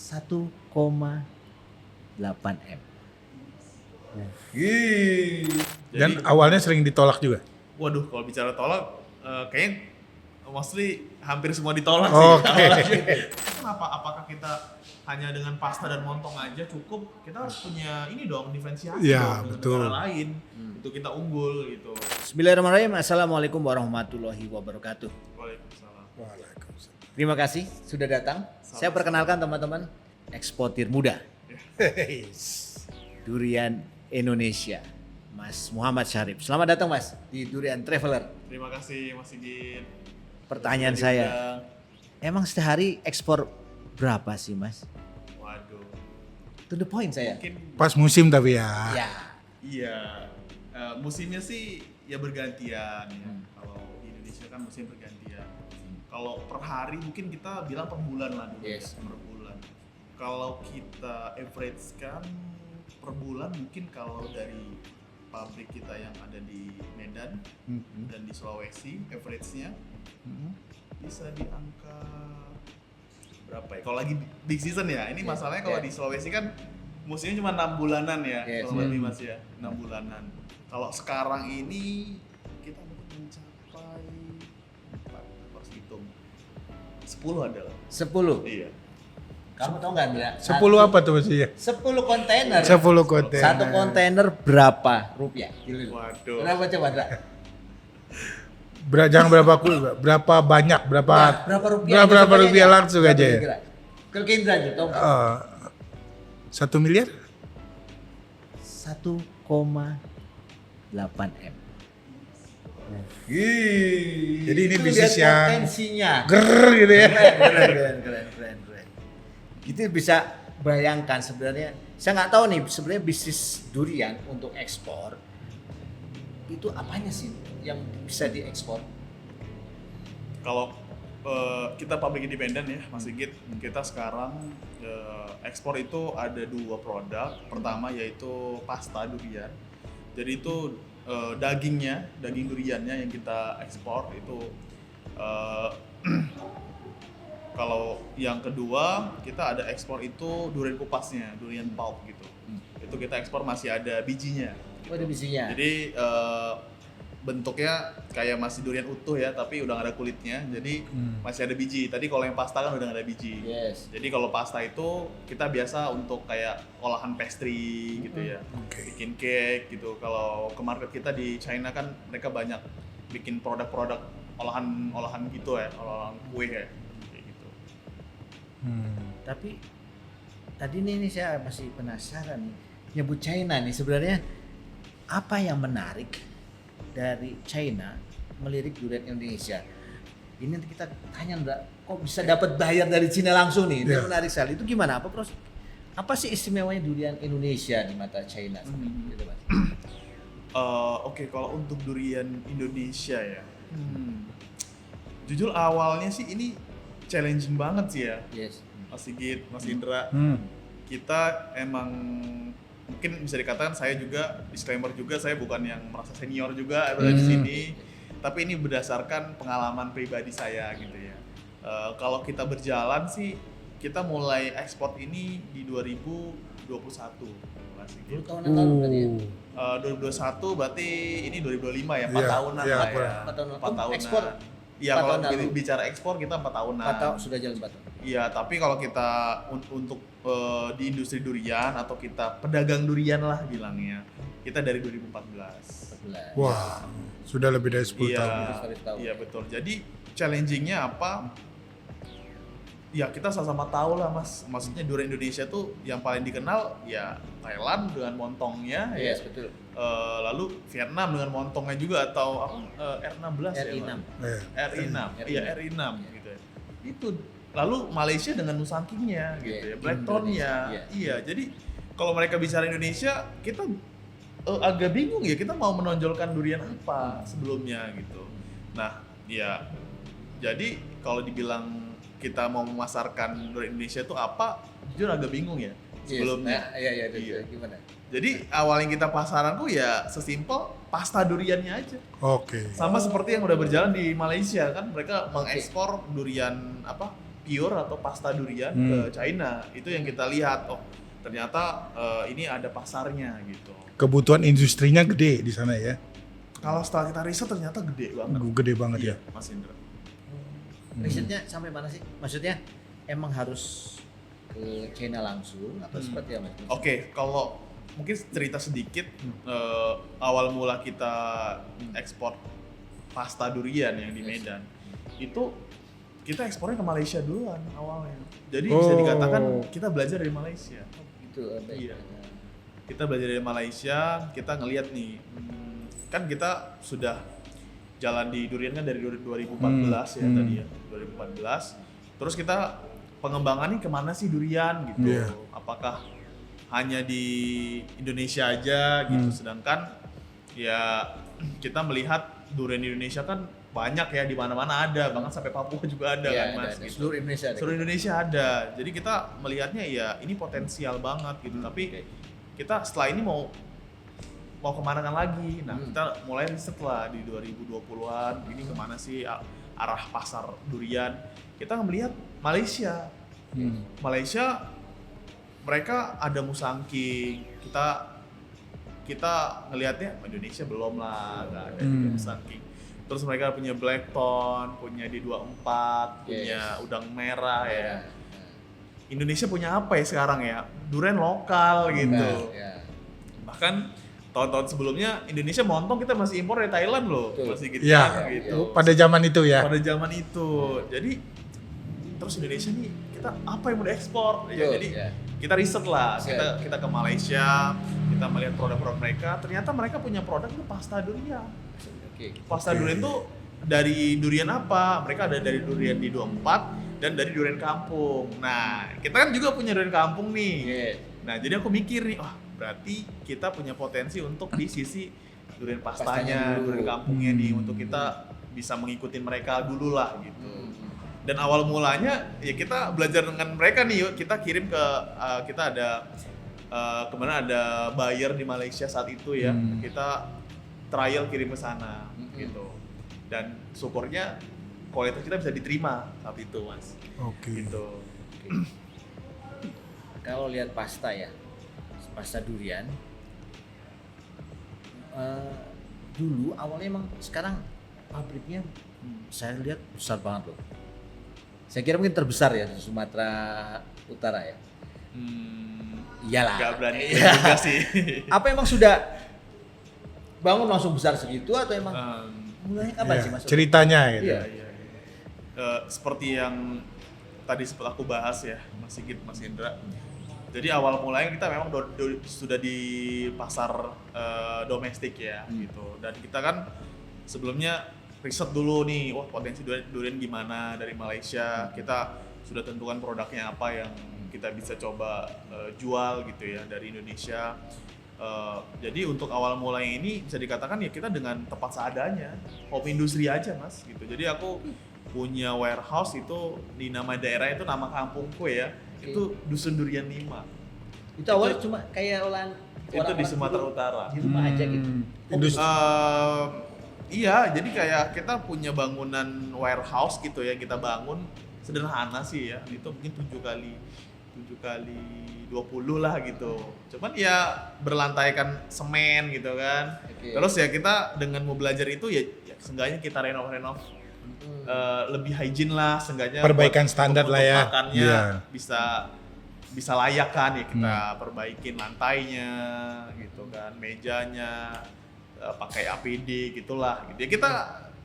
1,8 M. Dan awalnya sering ditolak juga. Waduh, kalau bicara tolak, kayaknya mostly hampir semua ditolak Oke. sih. Kenapa? Apakah kita hanya dengan pasta dan montong aja cukup? Kita harus punya ini dong, diferensiasi Ya, dong dengan betul. negara lain. Itu kita unggul gitu. Bismillahirrahmanirrahim. Assalamualaikum warahmatullahi wabarakatuh. Waalaikumsalam. Waalaikumsalam. Terima kasih sudah datang. Saya perkenalkan teman-teman, eksportir muda durian Indonesia, Mas Muhammad Syarif. Selamat datang Mas di Durian Traveler. Terima kasih Mas Sigit. Pertanyaan Sudah saya, diundang. emang sehari ekspor berapa sih Mas? Waduh. To the point saya. Mungkin Pas musim tapi ya. Ya. iya. Musimnya sih ya bergantian ya. Kalau di Indonesia kan musim bergantian. Kalau per hari mungkin kita bilang per bulan lah dulu. Yes. Per bulan. Kalau kita average kan per bulan mungkin kalau dari pabrik kita yang ada di Medan dan di Sulawesi average-nya bisa di angka berapa ya? Kalau lagi big season ya. Ini Yeah, masalahnya kalau yeah. di Sulawesi kan musimnya cuma 6 bulanan ya. Yes. Kalau lebih Mas ya, 6 bulanan. Kalau sekarang ini kita mungkin mencapai harus hitung 10 adalah. 10. Iya. Kamu tahu nggak Andra? 10 apa tuh maksudnya? 10 kontainer. 10 kontainer. Satu kontainer berapa rupiah? Waduh. Berapa coba Andra? Jangan berapa banyak, berapa Nah, berapa rupiah? berapa Coba rupiah aja. langsung aja ya. Kira-kira. Kalau ke Indra aja, tahu nggak? 1 miliar? 1,8 M. Jadi ini Itu bisnis lihat yang potensinya. ger gitu ya. Keren. Itu bisa bayangkan sebenarnya. Saya nggak tahu nih sebenarnya bisnis durian untuk ekspor itu apanya sih yang bisa diekspor? Kalau kita pabrik independen ya, Mas Sigit, kita sekarang ekspor itu ada 2 produk. Pertama yaitu pasta durian. Jadi itu daging duriannya yang kita ekspor itu. Kalau yang kedua kita ada ekspor itu durian kupasnya, durian pulp gitu. Itu kita ekspor masih ada bijinya. Oh, ada bijinya. Jadi bentuknya kayak masih durian utuh ya, tapi udah nggak ada kulitnya. Jadi masih ada biji. Tadi kalau yang pasta kan udah nggak ada biji. Yes. Jadi kalau pasta itu kita biasa untuk kayak olahan pastry gitu ya, Oke. bikin cake gitu. Kalau ke market kita di China kan mereka banyak bikin produk-produk olahan gitu ya, olahan kue ya, kayak gitu. Tapi tadi nih saya masih penasaran nih, nyebut China nih sebenarnya apa yang menarik dari China melirik durian Indonesia? Ini nanti kita tanya Mbak, kok bisa dapat bayar dari Cina langsung nih? Itu Yeah. menarik sekali. Itu gimana? Apa sih istimewanya durian Indonesia di mata China? Gitu, Mas. Oke, kalau untuk durian Indonesia ya, jujur awalnya sih ini challenging banget sih ya, Yes. Mas Sigit, Mas Indra. Kita emang mungkin bisa dikatakan saya juga disclaimer juga, saya bukan yang merasa senior juga berada di sini, tapi ini berdasarkan pengalaman pribadi saya gitu ya. Kalau kita berjalan sih kita mulai ekspor ini di 2021 Mas 10 Sigit. tahun yang lalu berarti ya? 2021 berarti ini 2025 ya, 4 Iya, tahunan iya, lah Pak. ya. 4 tahun lalu. 4 tahunan. Ekspor Iya, 4 kalau tahun lalu. bicara ekspor kita 4 tahunan. 4 tahun sudah jalan 4 tahun. Iya, tapi kalau kita untuk di industri durian atau kita pedagang durian lah bilangnya, kita dari 2014. 14. Wah, sudah lebih dari 10 Iya, tahun. iya betul. Jadi challenging-nya apa? Ya kita sama-sama tahu lah Mas. Maksudnya durian Indonesia tuh yang paling dikenal ya Thailand dengan montongnya, ya. Yes, betul. Lalu Vietnam dengan montongnya juga atau apa R16 ya, RI6. Bang? Eh, RI6. Iya, RI6 gitu ya. Itu lalu Malaysia dengan Nusangkingnya gitu Iya, ya, Blackthorn-nya. Indonesia, Iya, jadi kalau mereka bicara Indonesia, kita agak bingung ya, kita mau menonjolkan durian apa sebelumnya gitu. Nah, ya jadi kalau dibilang kita mau memasarkan durian Indonesia itu apa, jujur agak bingung ya sebelumnya. Iya, Iya. gimana? Jadi awal yang kita pasaran tuh ya sesimpel pasta duriannya aja. Oke. Sama seperti yang udah berjalan di Malaysia kan, mereka mengekspor durian apa pure atau pasta durian ke China. Itu yang kita lihat, oh ternyata ini ada pasarnya gitu. Kebutuhan industrinya gede di sana ya. Kalau setelah kita riset ternyata gede banget. Gede banget Iya, ya. Mas Indra. Risetnya sampai mana sih? Maksudnya emang harus ke China langsung atau seperti apa? Oke, kalau mungkin cerita sedikit awal mula kita ekspor pasta durian yang di Medan itu kita ekspornya ke Malaysia duluan awalnya. Jadi bisa dikatakan kita belajar dari Malaysia. Gitu. Iya. Kita belajar dari Malaysia, kita ngelihat nih, kan kita sudah jalan di durian kan dari 2014 ya tadi ya, 2014. Terus kita pengembangannya kemana sih durian gitu? Yeah. Apakah hanya di Indonesia aja gitu? Sedangkan ya kita melihat durian di Indonesia kan banyak ya, di mana-mana ada, bahkan sampai Papua juga ada kan Mas. Ada. Gitu. Seluruh Indonesia ada. Seluruh Indonesia ada. Jadi kita melihatnya ya ini potensial banget gitu. Tapi kita setelah ini mau kemana kan lagi. Nah, kita mulai riset lah di 2020-an. Ini kemana sih arah pasar durian? Kita melihat Malaysia. Malaysia mereka ada musangking. Kita ngelihatnya Indonesia belum lah, nggak ada juga musangking. Terus mereka punya Blackthorn, punya D24, punya udang merah ya. Indonesia punya apa ya sekarang ya? Durian lokal gitu. Bahkan tahun-tahun sebelumnya Indonesia montong kita masih impor dari Thailand loh. Masih gitu Ya, gitu. pada zaman itu ya. Pada zaman itu. Jadi terus Indonesia nih kita apa yang mau diekspor? Ya, jadi kita riset lah. Kita ke Malaysia, kita melihat produk-produk mereka. Ternyata mereka punya produk itu pasta durian. Pasta durian tuh dari durian apa? Mereka ada dari durian di 24 dan dari durian kampung. Nah, kita kan juga punya durian kampung nih. Nah, jadi aku mikir nih, wah berarti kita punya potensi untuk di sisi durian pastanya, durian kampungnya nih, untuk kita bisa mengikuti mereka dulu lah gitu. Dan awal mulanya ya kita belajar dengan mereka nih, yuk kita kirim ke kita ada kemana ada buyer di Malaysia saat itu ya, kita trial kirim ke sana gitu. Dan syukurnya kualitas kita bisa diterima saat itu Mas. Gitu. Kalau lihat pasta ya, pasta durian, dulu awalnya emang, sekarang pabriknya saya lihat besar banget loh. Saya kira mungkin terbesar ya di Sumatera Utara ya. Iyalah. Gak berani juga sih. Apa emang sudah bangun langsung besar segitu atau emang mulanya kapan sih Mas? Ceritanya gitu. Iya. Seperti yang tadi sempat aku bahas ya, Mas Sigit, Mas Indra. Jadi awal mulanya kita memang sudah di pasar domestik ya gitu. Dan kita kan sebelumnya riset dulu nih, wah potensi durian gimana dari Malaysia. Kita sudah tentukan produknya apa yang kita bisa coba jual gitu ya dari Indonesia. Jadi untuk awal mulai ini bisa dikatakan ya kita dengan tepat seadanya, home industri aja Mas gitu. Jadi aku punya warehouse itu di nama daerah itu nama kampungku ya, itu Dusun Durian 5. Itu awalnya cuma kayak olahan itu di Sumatera Utara. Di rumah aja gitu. Iya, jadi kayak kita punya bangunan warehouse gitu ya, kita bangun sederhana sih ya, itu mungkin 7 kali 20 lah gitu. Cuman ya berlantaikan semen gitu kan. Terus ya kita dengan mau belajar itu ya seenggaknya kita renov lebih hygiene lah, seenggaknya perbaikan standar lah ya. Makannya bisa layak kan ya, kita perbaikin lantainya gitu kan, mejanya pakai APD gitulah gitu. Ya kita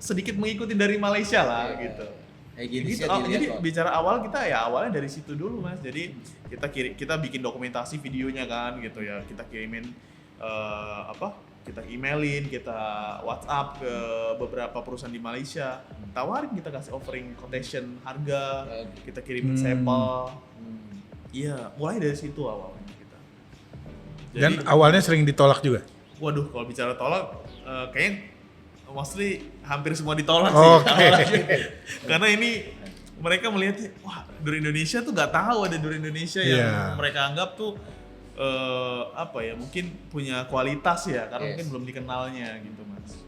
sedikit mengikuti dari Malaysia lah gitu. Jadi bicara awal kita ya awalnya dari situ dulu Mas. Jadi kita bikin dokumentasi videonya kan gitu ya. Kita kirimin kita emailin, kita WhatsApp ke beberapa perusahaan di Malaysia. Tawarin, kita kasih offering quotation harga, kita kirimin sampel. Iya, mulai dari situ awalnya kita. Jadi, dan awalnya sering ditolak juga. Waduh, kalau bicara tolak kayaknya mostly hampir semua ditolak sih. Karena ini mereka melihatnya, wah durian Indonesia tuh nggak tahu ada durian Indonesia yang mereka anggap tuh mungkin punya kualitas ya, karena mungkin belum dikenalnya gitu Mas.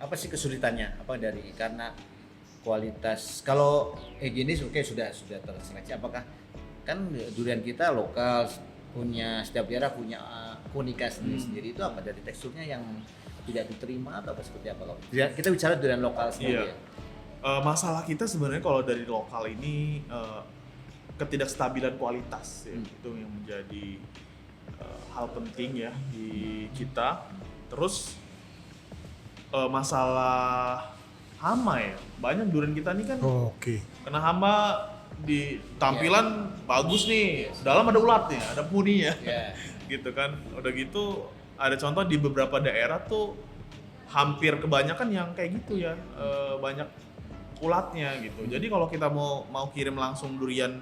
Apa sih kesulitannya? Karena kualitas kalau jenis oke sudah terseleksi. Apakah kan durian kita lokal punya setiap daerah punya keunikan sendiri itu apa dari teksturnya yang tidak diterima atau apa seperti apa kalau kita bicara durian lokal sendiri ya? Masalah kita sebenarnya kalau dari lokal ini ketidakstabilan kualitas ya. Itu yang menjadi hal penting ya di kita. Terus masalah hama ya, banyak durian kita nih kan kena hama di tampilan bagus nih, dalam ada ulatnya, ada puninya, gitu kan. Udah gitu ada contoh di beberapa daerah tuh hampir kebanyakan yang kayak gitu ya, banyak ulatnya gitu. Jadi kalau kita mau kirim langsung durian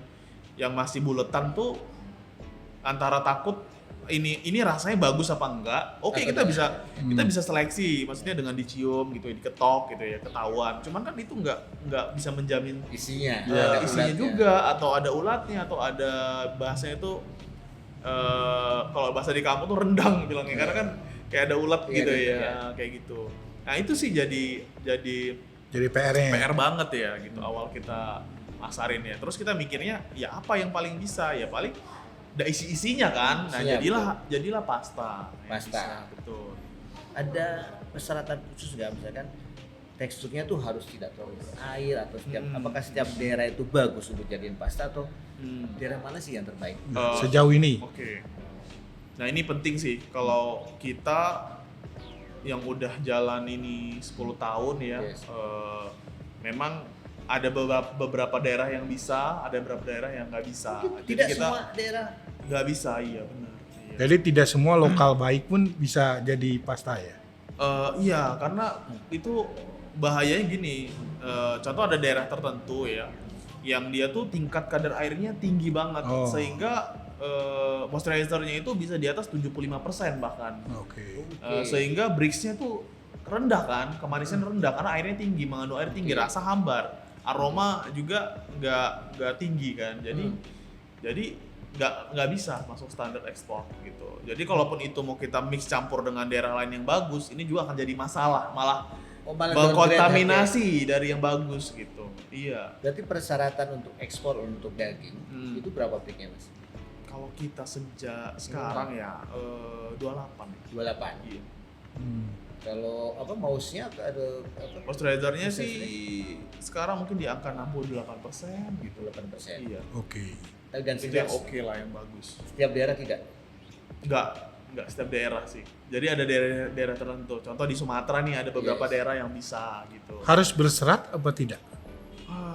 yang masih buletan tuh antara takut ini rasanya bagus apa enggak. Oke, kita bisa seleksi, maksudnya dengan dicium gitu ya, diketok gitu ya, ketahuan. Cuman kan itu enggak bisa menjamin isinya isinya juga, atau ada ulatnya, atau ada bahasanya itu kalau bahasa di kampung tuh rendang bilangnya, karena kan kayak ada ulat gitu ya, kayak gitu. Nah itu sih jadi PR-nya. PR banget ya gitu awal kita masarin ya. Terus kita mikirnya ya apa yang paling bisa, ya paling ada isi-isinya kan. Nah jadilah pasta. Bisa, betul. Ada persyaratan khusus nggak, misalkan teksturnya tuh harus tidak terlalu berair atau apakah setiap daerah itu bagus untuk jadiin pasta atau daerah mana sih yang terbaik? Sejauh ini. Oke. Nah ini penting sih kalau kita yang udah jalan ini 10 tahun ya, memang ada beberapa daerah yang bisa, ada beberapa daerah yang nggak bisa. Tidak semua daerah nggak bisa, iya benar. Iya. Jadi tidak semua lokal baik pun bisa jadi pasta ya? Iya, karena itu bahayanya gini. Contoh ada daerah tertentu ya, yang dia tuh tingkat kadar airnya tinggi banget, sehingga moisturizer-nya itu bisa di atas 75% bahkan. Sehingga Brix-nya tuh rendah kan, kemanisan rendah karena airnya tinggi, mengandung air tinggi, rasa hambar, aroma juga nggak tinggi kan. Jadi nggak bisa masuk standar ekspor gitu. Jadi kalaupun itu mau kita mix campur dengan daerah lain yang bagus, ini juga akan jadi masalah, malah kontaminasi dari yang bagus gitu. Iya. Berarti persyaratan untuk ekspor untuk daging itu berapa peaknya mas? Kalau kita sejak sekarang ya 28. 28. Iya. Kalau mouse-nya ada Moisturizer-nya sih sekarang mungkin di angka 68% gitu. 8%. Iya. Dan itu yang oke lah, yang bagus. Setiap daerah tidak? Enggak setiap daerah sih. Jadi ada daerah tertentu. Contoh di Sumatera nih ada beberapa daerah yang bisa gitu. Harus berserat apa tidak?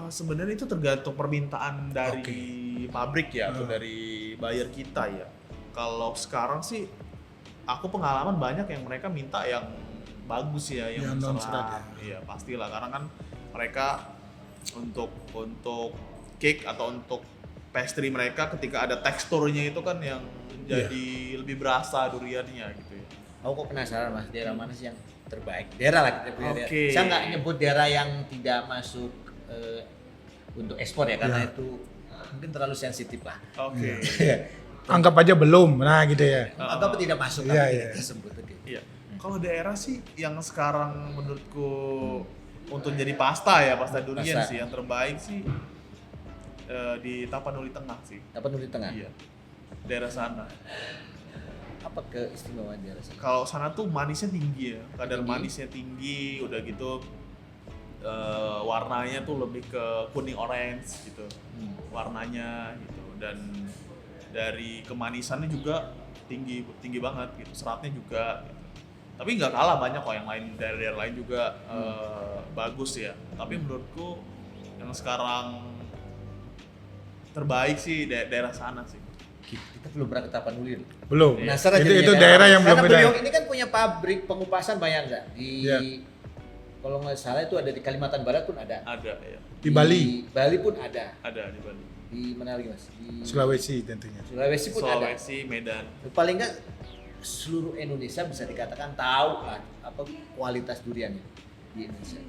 Sebenarnya itu tergantung permintaan dari pabrik ya, atau dari buyer kita ya. Kalau sekarang sih aku pengalaman banyak yang mereka minta yang bagus ya, yang non-serat. Iya, pastilah karena kan mereka untuk cake atau untuk pastry mereka ketika ada teksturnya itu kan yang jadi lebih berasa duriannya gitu ya. Aku kok penasaran mas, daerah mana sih yang terbaik? Daerah lah kita punya daerah. Saya nggak nyebut daerah yang tidak masuk untuk ekspor ya, karena itu mungkin terlalu sensitif lah. Anggap aja belum, nah gitu ya. Anggap tidak masuk, tapi kita sebut gitu. Iya. Kalau daerah sih yang sekarang menurutku untuk jadi pasta ya, pasta durian sih yang terbaik sih di Tapanuli Tengah sih. Tapanuli Tengah? Iya. Daerah sana. Apa keistimewaan daerah sana? Kalau sana tuh manisnya tinggi ya, kadar manisnya tinggi, udah gitu warnanya tuh lebih ke kuning orange gitu, warnanya gitu, dan dari kemanisannya juga tinggi banget gitu, seratnya juga gitu. Tapi nggak kalah banyak kok yang lain, daerah-daerah lain juga bagus ya. Tapi menurutku yang sekarang terbaik sih daerah sana sih. Kita belum pernah ke Tapanuli. Belum. Penasaran itu daerah yang belum ada. Karena beliau ini kan punya pabrik pengupasan banyak nggak? Kalau nggak salah itu ada di Kalimantan Barat pun ada. Ada ya. Di Bali. Bali pun ada. Ada di Bali. Di mana lagi mas? Di Sulawesi tentunya. Sulawesi pun ada. Sulawesi, Medan. Paling nggak seluruh Indonesia bisa dikatakan tahu apa kualitas duriannya di Indonesia.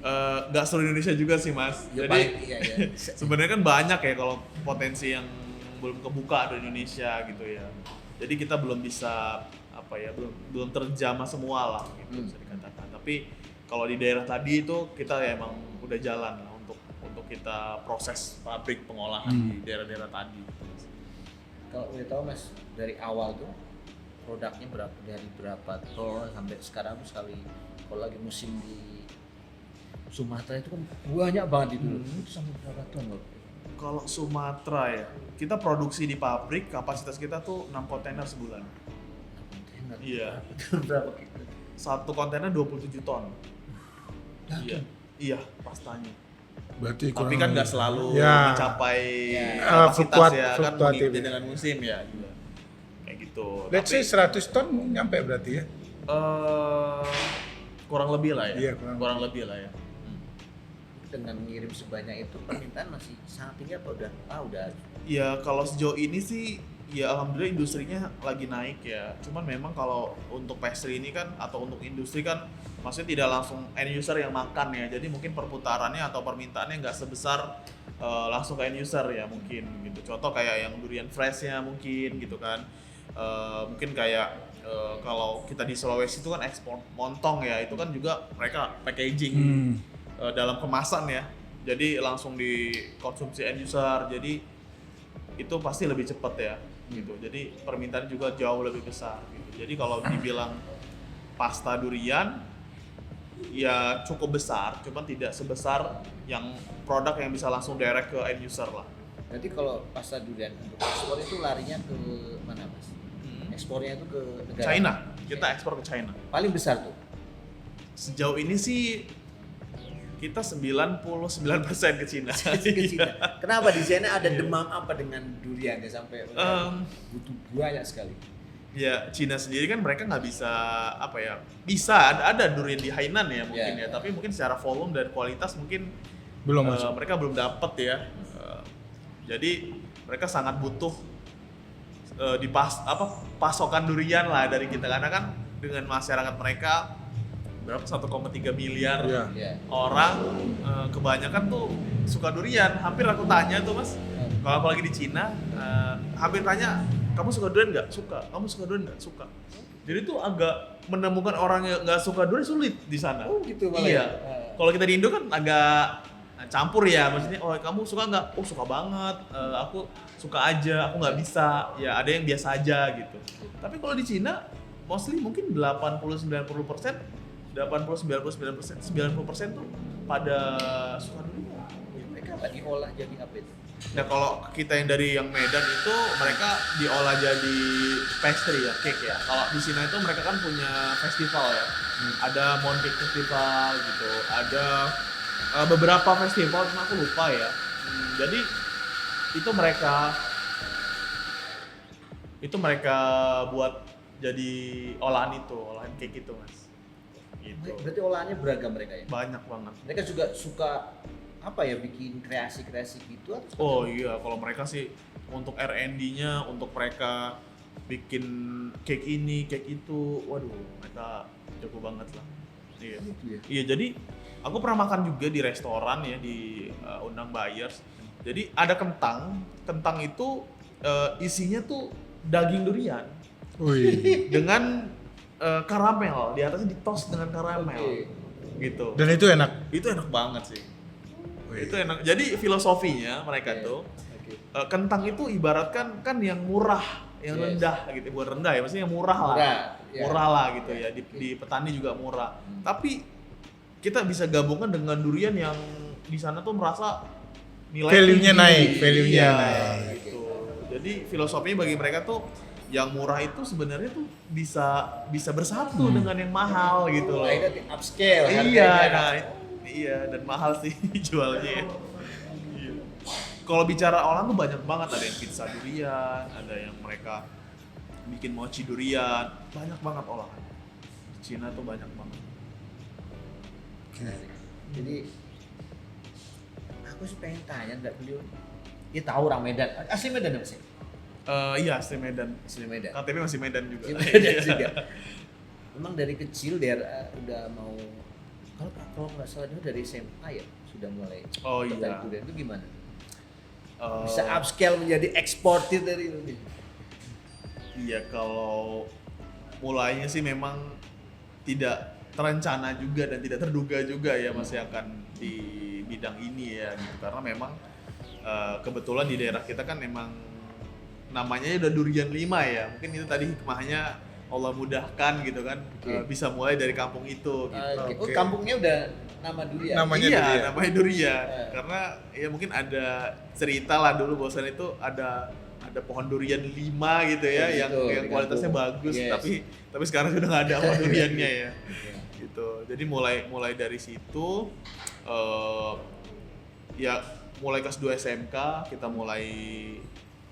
Nggak seluruh Indonesia juga sih mas. Ya, jadi sebenarnya kan banyak ya kalau potensi yang belum kebuka di Indonesia gitu ya. Jadi kita belum bisa belum terjamah semua lah gitu bisa dikatakan. Tapi kalau di daerah tadi itu kita ya emang udah jalan lah untuk kita proses pabrik pengolahan di daerah-daerah tadi. Kalau boleh tahu Mas, dari awal tuh produknya dari berapa ton sampai sekarang tuh sekali kalau lagi musim di Sumatera itu kan banyak banget itu. Itu sampai berapa ton loh? Kalau Sumatera ya, kita produksi di pabrik kapasitas kita tuh 6 kontainer sebulan. Kontainer. Iya. Berapa gitu? Satu kontainer 27 ton. Daging. Iya, pastanya. Berarti Tapi kan nggak selalu Ya. mencapai kapasitas Fluktuatif, ya, kan fluktuatif. mengikuti dengan musim ya. Kayak gitu. Let's say 100 ton nyampe berarti ya. Kurang lebih lah ya. Iya, kurang lebih lah ya. Dengan ngirim sebanyak itu permintaan masih sangat tinggi apa udah? Udah. Ya kalau sejauh ini sih ya alhamdulillah industrinya lagi naik ya. Cuman memang kalau untuk pastry ini kan atau untuk industri kan maksudnya tidak langsung end user yang makan ya. Jadi mungkin perputarannya atau permintaannya nggak sebesar langsung ke end user ya mungkin gitu. Contoh kayak yang durian freshnya mungkin gitu kan. Mungkin kayak kalau kita di Sulawesi itu kan ekspor montong ya, itu kan juga mereka packaging dalam kemasan ya. Jadi langsung dikonsumsi end user. Jadi itu pasti lebih cepat ya gitu. Jadi permintaan juga jauh lebih besar gitu. Jadi kalau dibilang pasta durian ya cukup besar, cuman tidak sebesar yang produk yang bisa langsung direct ke end user lah. Berarti kalau pasta durian untuk ekspor itu larinya ke mana Mas? Ekspornya itu ke negara China, mana? kita ekspor ke China. Paling besar tuh. Sejauh ini sih kita 99% ke China. Ke Cina. Kenapa di sana ada demam apa dengan durian ya sampai butuh banyak sekali? Ya Cina sendiri kan mereka nggak bisa apa ya, bisa ada durian di Hainan ya mungkin Ya. tapi mungkin secara volume dan kualitas mungkin Belum masuk. mereka belum dapat ya. Jadi mereka sangat butuh pasokan durian lah dari kita karena kan dengan masyarakat mereka berapa 1,3 miliar Iya. Ya. orang, kebanyakan tuh suka durian. Hampir aku tanya tuh Mas, kalau aku lagi di Cina, hampir tanya, kamu suka durian nggak? Suka. Kamu suka durian nggak? Suka. Jadi tuh agak menemukan orang yang nggak suka durian sulit di sana. Oh gitu malah. Iya. Ya? Kalau kita di Indo kan agak campur ya, maksudnya, oh kamu suka nggak? Oh suka banget. Aku suka aja. Aku nggak bisa. Ya ada yang biasa aja gitu. Tapi kalau di Cina, mostly mungkin 90% tuh pada suka durian. Mereka apa diolah jadi apa itu? Nah kalau kita yang dari yang Medan itu mereka diolah jadi pastry ya, cake ya. Kalau di Cina itu mereka kan punya festival ya, ada Mooncake Festival gitu, ada beberapa festival cuma aku lupa ya. Jadi itu mereka buat jadi olahan cake itu Mas. Gitu. Berarti olahannya beragam mereka ya? Banyak banget. Mereka juga suka apa ya bikin kreasi-kreasi gitu atau Oh iya, kalau mereka sih untuk R&D-nya, untuk mereka bikin cake ini, cake itu, waduh, mereka jago banget lah. Iya. gitu ya? Iya, jadi aku pernah makan juga di restoran ya di Undang Buyers. Jadi ada kentang itu isinya tuh daging durian Wih. dengan karamel, di atasnya ditos dengan karamel. Oke. Gitu. Dan itu enak. Itu enak banget sih. Wih. Itu enak. Jadi filosofinya mereka tuh Oke. kentang itu ibaratkan kan yang murah, yang rendah gitu. Bukan rendah ya, maksudnya yang murah lah. Murah lah gitu ya. Di petani juga murah. Tapi kita bisa gabungkan dengan durian yang di sana tuh merasa nilai Value-nya tinggi. naik, value-nya Iya, naik. gitu. Jadi filosofinya bagi mereka tuh yang murah itu sebenarnya tuh bisa bersatu dengan yang mahal gitu loh. Akhirnya upscale Iya, harganya. iya dan mahal sih jualnya. Iya. Kalau bicara olahan tuh banyak banget, ada yang pizza durian, ada yang mereka bikin mochi durian, banyak banget olahan. Di Cina tuh banyak banget. Jadi aku sih pengen tanya nggak beliau. Dia tahu orang Medan. Asli Medan apa sih? Iya, asli Medan. Asli Medan. KTP masih Medan juga. Asli Medan juga. Memang dari kecil udah mau kalau nggak salah dia dari SMA ya sudah mulai Oh tertarik iya. durian. Itu gimana? Eh, Bisa upscale menjadi eksportir dari ini. Iya, kalau mulainya sih memang tidak terencana juga dan tidak terduga juga ya masih akan bidang ini ya gitu. Karena memang kebetulan di daerah kita kan emang namanya udah durian 5 ya. Mungkin itu tadi hikmahnya Allah mudahkan gitu kan, bisa mulai dari kampung itu gitu. Oh, kampungnya udah nama durian. Namanya Iya, durian. namanya durian. Karena ya mungkin ada cerita lah dulu bahwasan itu ada pohon durian 5 gitu ya, yang kualitasnya bagus, tapi sekarang sudah nggak ada pohon duriannya ya. Gitu. Jadi mulai dari situ ya mulai kelas 2 SMK kita mulai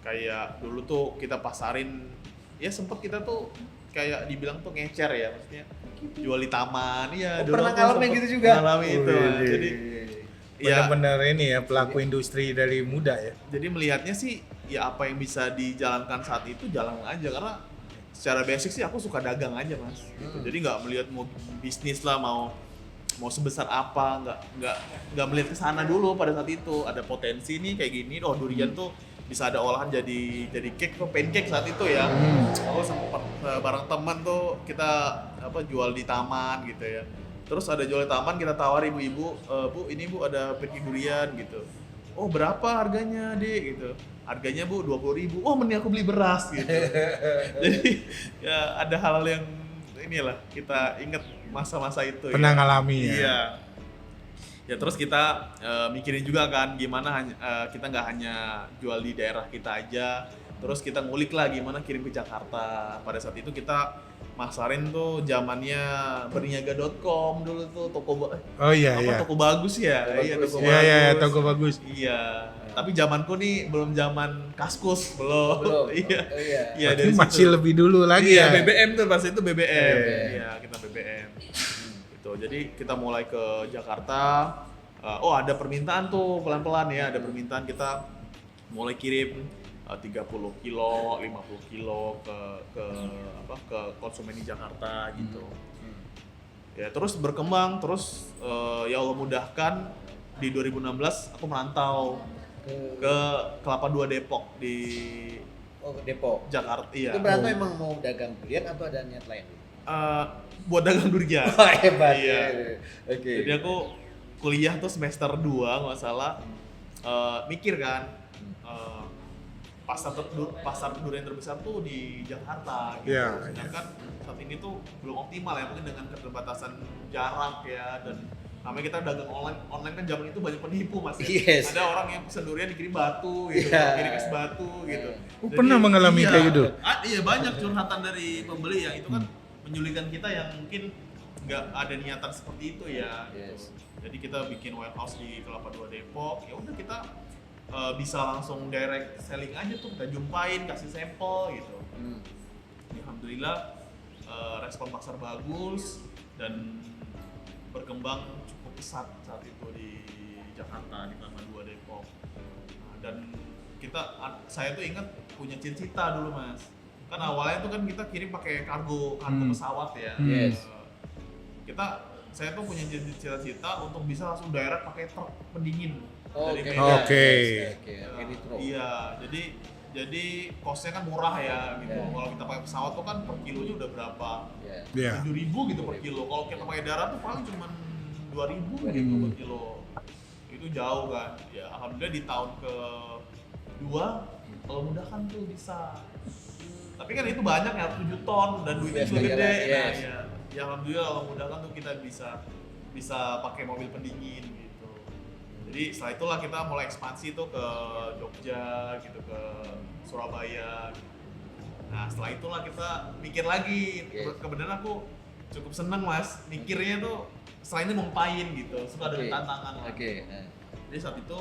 kayak dulu tuh kita pasarin, ya sempet kita tuh kayak dibilang tuh ngecer ya, maksudnya jual di taman. Iya, dulu pernah tuh ngalamin sempet gitu juga? ngalamin itu. Jadi ya Benar-benar ini ya pelaku industri dari muda ya. jadi melihatnya sih ya apa yang bisa dijalankan saat itu jalan aja, karena secara basic sih aku suka dagang aja Mas gitu. Jadi nggak melihat mau bisnis lah, mau sebesar apa, nggak melihat ke sana dulu. Pada saat itu ada potensi nih kayak gini, oh durian tuh bisa ada olahan jadi cake atau pancake saat itu ya. Aku sempat bareng teman tuh kita jual di taman gitu ya. Terus ada jual di taman, kita tawar ibu-ibu, Bu ini Bu ada pancake durian gitu. Oh berapa harganya Dek gitu. Harganya Bu 20.000. Oh mending aku beli beras gitu. Jadi ya ada hal-hal yang inilah kita ingat masa-masa itu. Pernah ya. ngalami ya. Iya. Ya terus kita mikirin juga kan gimana kita nggak hanya jual di daerah kita aja, terus kita ngulik lah gimana kirim ke Jakarta. Pada saat itu kita masarin tuh zamannya berniaga.com dulu tuh, Oh iya. toko bagus ya. Iya, toko bagus. Iya. Tapi zamanku nih belum zaman Kaskus, belum. Iya. Iya Berarti masih lebih dulu lagi ya. BBM tuh pas itu BBM. Iya, kita BBM. Gitu. Jadi kita mulai ke Jakarta. Oh, ada permintaan tuh pelan-pelan ya, ada permintaan, kita mulai kirim 30 kilo, 50 kilo ke konsumen di Jakarta gitu. Ya, terus berkembang, terus ya Allah mudahkan di 2016 aku merantau ke Kelapa II Depok di Depok. Jakarta. Iya. Itu berarti emang mau dagang durian atau ada niat lain? Buat dagang durian. Oh, hebat. Iya. Oke. Jadi aku kuliah tuh semester 2 nggak salah, mikir kan pasar durian terbesar tuh di Jakarta gitu. Iya. Sedangkan saat ini tuh belum optimal ya, mungkin dengan keterbatasan jarak ya, dan namanya kita dagang online kan zaman itu banyak penipu Mas ya. Yes. Ada orang yang pesen durian dikirim batu gitu, kirim es batu gitu. Oh, pernah mengalami kayak gitu? Iya, banyak curhatan dari pembeli yang itu kan menyulitkan kita yang mungkin nggak ada niatan seperti itu ya. Yes. Jadi kita bikin warehouse di Kelapa II Depok, ya udah kita bisa langsung direct selling aja tuh, kita jumpain, kasih sampel gitu. Alhamdulillah respon pasar bagus dan berkembang cukup pesat saat itu di Jakarta, di Kelapa II Depok. Dan saya tuh ingat punya cita-cita dulu Mas. Kan awalnya tuh kan kita kirim pakai kargo pesawat ya. Yes. Saya tuh punya cita-cita untuk bisa langsung direct pakai truk pendingin dari Oke. Medan. Oke. Ini truk. Iya, jadi costnya kan murah ya gitu. Kalau kita pakai pesawat tuh kan per kilonya udah berapa? Iya. 7.000 gitu per kilo. Kalau kita pakai darat tuh paling cuma 2.000 gitu per kilo. Itu jauh kan. Ya alhamdulillah di tahun ke-2 kalau mudah kan tuh bisa. Tapi kan itu banyak ya, 7 ton dan duitnya juga gede. Nah, ya alhamdulillah kalau mudah kan tuh kita bisa pakai mobil pendingin gitu. Jadi setelah itulah kita mulai ekspansi tuh ke Jogja gitu, ke Surabaya gitu. Nah setelah itulah kita mikir lagi. Kebenaran aku cukup seneng Mas, mikirnya tuh setelah ini ngumpain gitu, suka ada tantangan lah. Jadi saat itu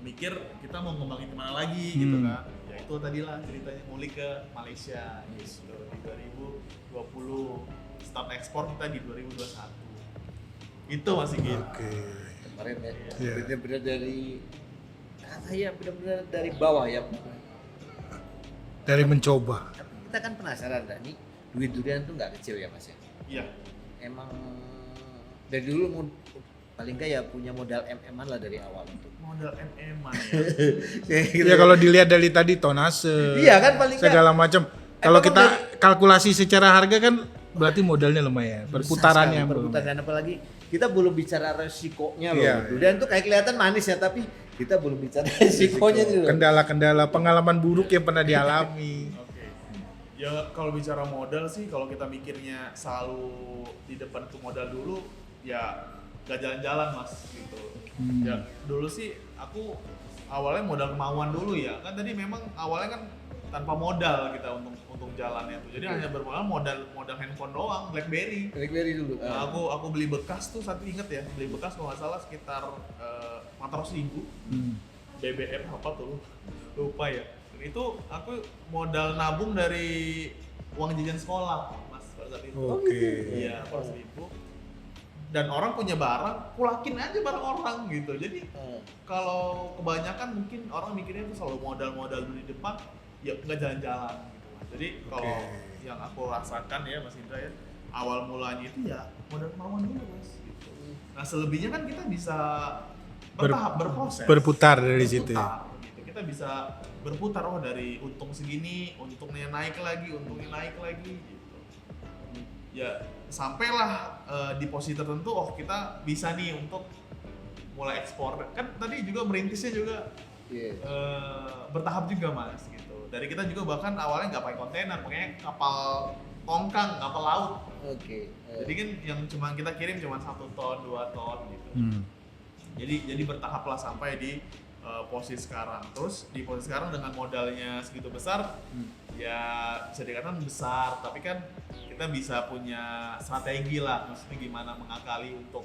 mikir kita mau ngembangin kemana lagi gitu kan. Ya itu tadi lah ceritanya, ngulik ke Malaysia gitu di 2020. Start ekspor kita di 2021. Itu masih gitu. Kemarin ya. Iya. Benar-benar dari bawah ya. Dari mencoba. Tapi kita kan penasaran nih, duit durian tuh nggak kecil ya Mas ya. Iya. Emang dari dulu paling nggak ya punya modal MM-an lah dari awal itu. Modal MM-an ya. Ya kalau dilihat dari tadi tonase, Iya kan paling nggak. segala macam. Kalau kita kalkulasi secara harga kan berarti modalnya lumayan. Perputarannya perputaran apalagi kita belum bicara resikonya loh. Iya, Durian tuh kayak kelihatan manis ya, tapi kita belum bicara resikonya nih loh. Kendala-kendala pengalaman buruk yang pernah dialami. Oke. Ya kalau bicara modal sih, kalau kita mikirnya selalu di depan tuh modal dulu, ya gak jalan-jalan mas gitu. Ya dulu sih aku awalnya modal kemauan dulu ya, kan tadi memang awalnya kan tanpa modal kita untuk jalannya tuh. Jadi hanya bermodal modal handphone doang, BlackBerry. BlackBerry dulu. Nah, aku beli bekas tuh, satu inget ya, beli bekas kalau nggak salah sekitar 400.000 BBM apa tuh lupa ya. Dan itu aku modal nabung dari uang jajan sekolah mas pada saat itu. Oke. Iya 400.000. Dan orang punya barang, kulakin aja barang orang gitu. Jadi kalau kebanyakan mungkin orang mikirnya itu selalu modal dulu di depan, ya nggak jalan-jalan gitu mas. Jadi kalau yang aku rasakan ya mas Indra ya, awal mulanya itu ya modal kemauan dulu mas gitu. Nah selebihnya kan kita bisa bertahap, berproses, Berputar dari situ ya. berputar, gitu. Kita bisa berputar, oh dari untung segini, untungnya naik lagi, untungnya naik lagi gitu. Ya sampailah di posisi tertentu, oh kita bisa nih untuk mulai ekspor. Kan tadi juga merintisnya juga bertahap juga mas gitu. Dari kita juga bahkan awalnya nggak pakai kontainer, pakai kapal tongkang, kapal laut. Oke. Jadi kan yang cuma kita kirim cuma 1 ton, 2 ton gitu. Jadi bertahap lah sampai di posisi sekarang. Terus di posisi sekarang dengan modalnya segitu besar, ya bisa dikatakan besar. Tapi kan kita bisa punya strategi lah, maksudnya gimana mengakali untuk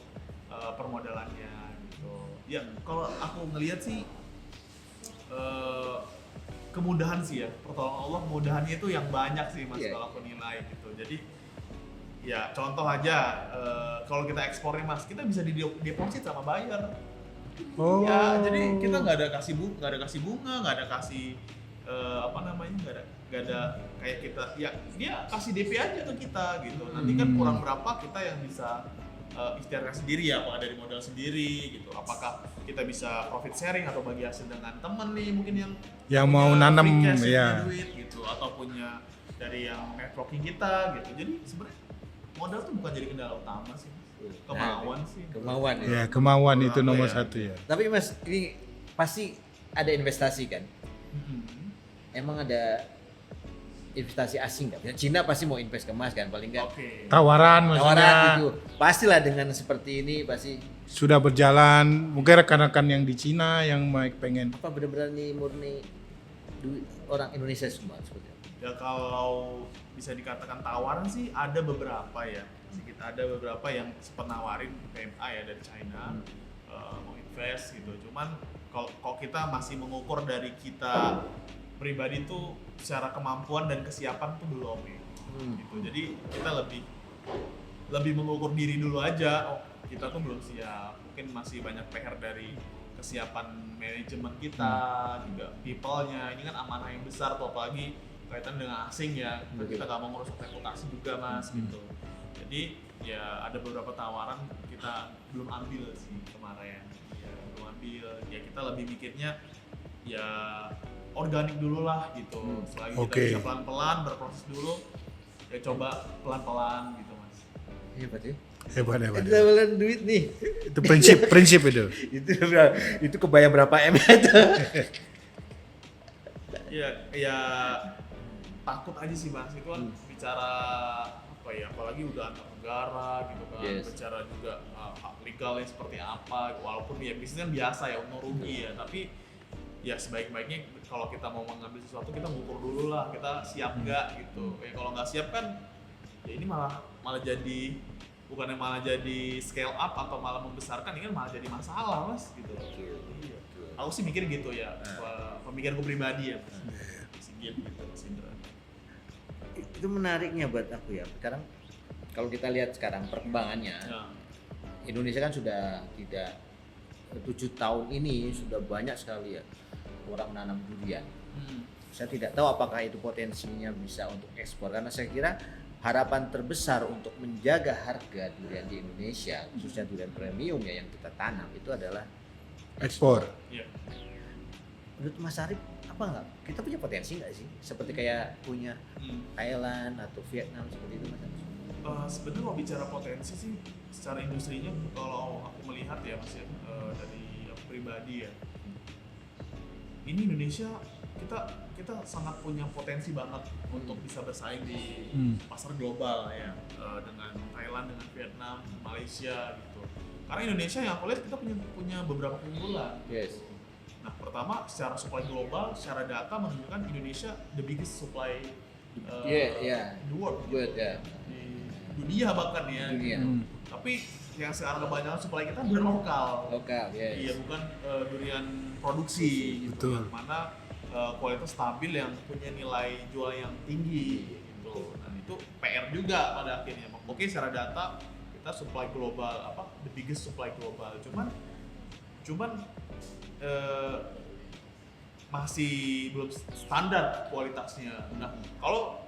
permodalannya gitu. Ya kalau aku ngelihat sih kemudahan sih ya, pertolongan Allah, kemudahannya itu yang banyak sih mas kalau aku nilai gitu. Jadi ya contoh aja kalau kita ekspor nih mas, kita bisa dideposit sama buyer. Oh. Ya jadi kita nggak ada kasih bunga, nggak ada kasih apa namanya, nggak ada kayak kita ya dia kasih DP aja ke kita gitu. Nanti kan kurang berapa kita yang bisa ikhtiarkan sendiri ya, apa dari modal sendiri gitu. Apakah kita bisa profit sharing atau bagi hasil dengan temen nih mungkin yang mau punya nanam free cash, ya. punya duit gitu, atau punya dari yang networking kita gitu. Jadi sebenarnya modal tuh bukan jadi kendala utama sih, kemauan sih. Kemauan ya. Ya, kemauan itu Apa nomor ya? satu ya. Tapi mas, ini pasti ada investasi kan? Emang ada investasi asing nggak? Cina pasti mau invest ke emas kan, paling nggak. Oke. Tawaran maksudnya Tawaran itu pastilah dengan seperti ini pasti. sudah berjalan. Mungkin rekan-rekan yang di Cina yang pengen. Apa benar-benar nih murni duit orang Indonesia semua seperti itu? Ya kalau bisa dikatakan tawaran sih ada beberapa ya. Kita ada beberapa yang sempat nawarin PMA ya dari China mau invest gitu. Cuman kalau kita masih mengukur dari kita pribadi tuh secara kemampuan dan kesiapan tuh belum ya. Gitu. Jadi kita lebih mengukur diri dulu aja. Oh, kita tuh belum siap. Mungkin masih banyak PR dari kesiapan manajemen kita, juga people-nya. Ini kan amanah yang besar tuh, apalagi kaitan dengan asing ya. Kita nggak mau merusak reputasi juga mas gitu. Jadi ya ada beberapa tawaran kita belum ambil sih kemarin. Ya belum ambil. Ya kita lebih mikirnya ya organik dulu lah gitu. Selagi kita bisa pelan-pelan berproses dulu, ya coba pelan-pelan gitu mas. Hebat ya. Hebat. Kita belen duit nih. Itu prinsip itu. itu kebayang berapa M itu? Ya takut aja sih mas, itu kan bicara apa ya, apalagi udah antar negara gitu kan, bicara juga hak legalnya seperti apa, walaupun ya bisnis kan biasa ya, untung rugi ya, tapi ya sebaik-baiknya kalau kita mau mengambil sesuatu kita ngukur dulu lah, kita siap nggak gitu. Ya kalau nggak siap kan ya ini malah jadi bukannya malah jadi scale up atau malah membesarkan, ini kan malah jadi masalah mas gitu. Iya. Aku sih mikir gitu ya, pemikiranku pribadi ya mas. Gitu mas Indra. Itu menariknya buat aku ya. Sekarang kalau kita lihat sekarang perkembangannya, Indonesia kan sudah tidak 7 tahun ini sudah banyak sekali ya orang menanam durian. Saya tidak tahu apakah itu potensinya bisa untuk ekspor, karena saya kira harapan terbesar untuk menjaga harga durian di Indonesia, khususnya durian premium ya yang kita tanam, itu adalah Ekspor. Iya. menurut Mas Arif apa enggak? Kita punya potensi nggak sih? Seperti kayak punya Thailand atau Vietnam seperti itu Mas Arif? Sebenarnya mau bicara potensi sih secara industrinya, kalau aku melihat ya Mas ya, dari aku pribadi ya, ini Indonesia kita sangat punya potensi banget untuk bisa bersaing di pasar global ya, dengan Thailand, dengan Vietnam, Malaysia gitu. Karena Indonesia yang aku lihat kita punya beberapa keunggulan. Yes. Nah, pertama secara supply global, secara data menunjukkan Indonesia the biggest supply in the world. Good, ya. Di dunia bahkan ya. Dunia. Tapi yang sekarang kebanyakan supply kita durian lokal. Lokal, yes. Iya, bukan durian produksi gitu. Betul. Yang mana kualitas stabil yang punya nilai jual yang tinggi gitu. Dan itu PR juga pada akhirnya. Oke, secara data kita supply global, the biggest supply global. Cuman masih belum standar kualitasnya. Nah, kalau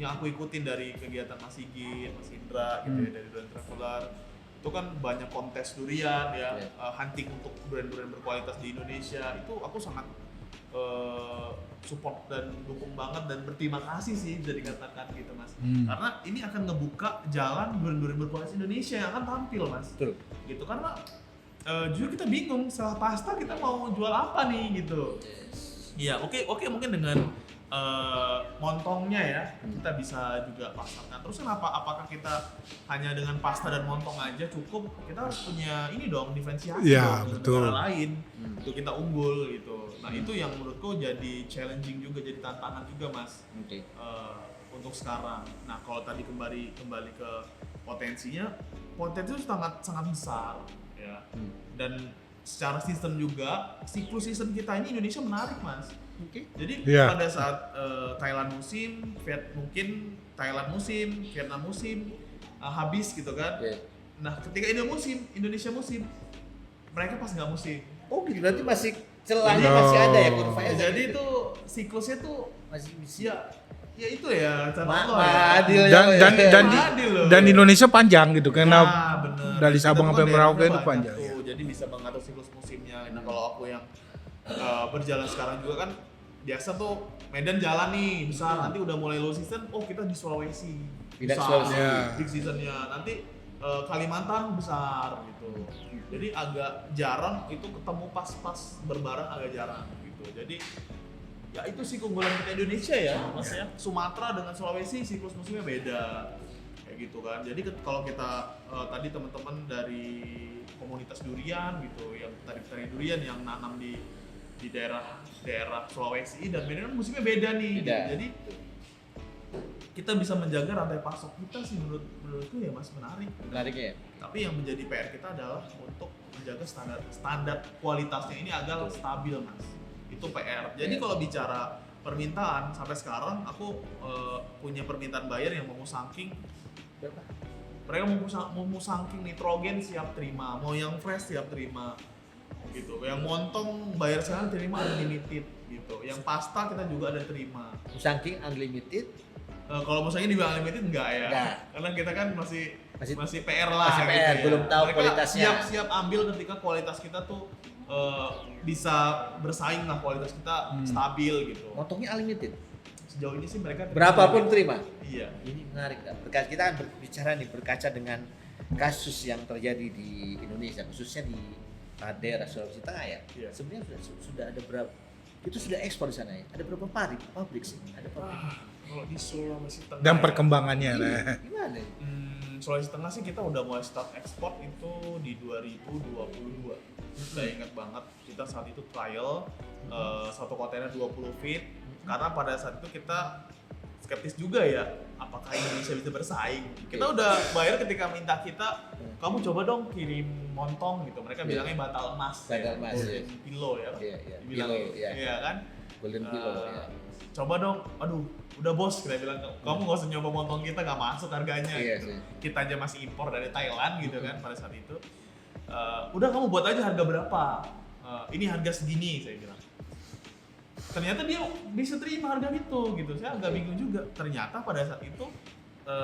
yang aku ikutin dari kegiatan Mas Sigit, Mas Indra gitu ya, dari Durian Traveler, itu kan banyak kontes durian ya, hunting untuk durian-durian berkualitas di Indonesia. Itu aku sangat support dan dukung banget dan berterima kasih sih bisa dikatakan gitu Mas. Karena ini akan ngebuka jalan durian-durian berkualitas Indonesia yang akan tampil Mas. Betul. Gitu, karena jujur kita bingung setelah pasta kita mau jual apa nih gitu. Iya, oke mungkin dengan montongnya ya kita bisa juga pasarkan. Terus kenapa? Apakah kita hanya dengan pasta dan montong aja cukup? Kita harus punya ini dong, diferensiasi Ya, dong betul. dengan negara lain. Itu kita unggul gitu. Nah itu yang menurutku jadi challenging juga, jadi tantangan juga Mas. Oke. Untuk sekarang. Nah kalau tadi kembali ke potensi itu sangat besar ya. Dan secara sistem juga, siklus sistem kita ini Indonesia menarik Mas. Oke. Jadi Iya. pada saat Thailand musim, Thailand musim, Vietnam musim habis gitu kan. Yeah. Nah ketika Indonesia musim, mereka pas nggak musim. Oh, gitu. Berarti masih celahnya Oh. masih ada ya kurvanya. Jadi itu siklusnya tuh masih bisa. ya itu ya cara Allah ya. Adil ya. Dan Indonesia panjang gitu karena Nah, bener. dari Kita Sabang tuh sampai kan Merauke daerahnya itu banyak panjang tuh, ya. jadi bisa mengatur siklus musimnya. Nah kalau aku yang berjalan sekarang juga kan biasa tuh Medan jalan nih besar, nanti udah mulai low season, kita di Sulawesi Pindah ke besar, Sulawesi. Ya. big seasonnya. Nanti Kalimantan besar gitu. Jadi agak jarang itu ketemu pas berbareng, agak jarang gitu. Jadi ya itu sih keunggulan kita Indonesia ya, Mas ya. Sumatera dengan Sulawesi siklus musimnya beda kayak gitu kan. Jadi kalau kita tadi teman-teman dari komunitas durian gitu, yang petani durian yang nanam di daerah Sulawesi dan Medan musimnya beda nih. Beda. Jadi kita bisa menjaga rantai pasok kita sih menurutku ya Mas, menarik. Menarik ya. Tapi yang menjadi PR kita adalah untuk menjaga standar kualitasnya ini agar stabil Mas. Itu PR. Jadi kalau bicara permintaan sampai sekarang aku punya permintaan buyer yang mau musangking Berapa? mereka mau musangking nitrogen siap terima, mau yang fresh siap terima gitu. Yang montong bayar sekarang terima unlimited gitu. Yang pasta kita juga ada terima. Saking unlimited. Kalau musangking dibilang unlimited enggak ya? Enggak. Karena kita kan masih PR lah Masih gitu PR, ya. belum tahu Mereka kualitasnya. siap ambil ketika kualitas kita tuh bisa bersaing lah, kualitas kita stabil gitu. Montongnya unlimited. Sejauh ini sih mereka Berapapun terima. Iya. Ini menarik kan. Kita kan berbicara nih berkaca dengan kasus yang terjadi di Indonesia, khususnya di daerah Sulawesi Tengah ya. Iya. Sebenarnya sudah ada berapa? Itu sudah ekspor di sana ya. Ada berapa pabrik sih? Ada pabrik. Kalau di Sulawesi Tengah Dan ya, perkembangannya Iya, lah. gimana? Sulawesi Tengah sih kita udah mulai start ekspor itu di 2022. Saya ingat banget kita saat itu trial satu kontainer 20 feet, karena pada saat itu kita skeptis juga ya, apakah Indonesia bisa bersaing. Kita udah bayar ketika minta kita, kamu coba dong kirim montong gitu. Mereka bilangnya batal emas. Batal emas, Golden iya. Pillow ya. Iya. Dibilang Pillow, iya. iya kan? Golden Pillow ya. Coba dong, aduh udah bos, kita bilang kamu gak usah nyoba montong kita, gak masuk harganya Iya gitu. sih. Kita aja masih impor dari Thailand gitu kan pada saat itu. Udah kamu buat aja harga berapa, ini harga segini saya bilang. Ternyata dia bisa terima harga itu gitu, saya agak bingung juga. Ternyata pada saat itu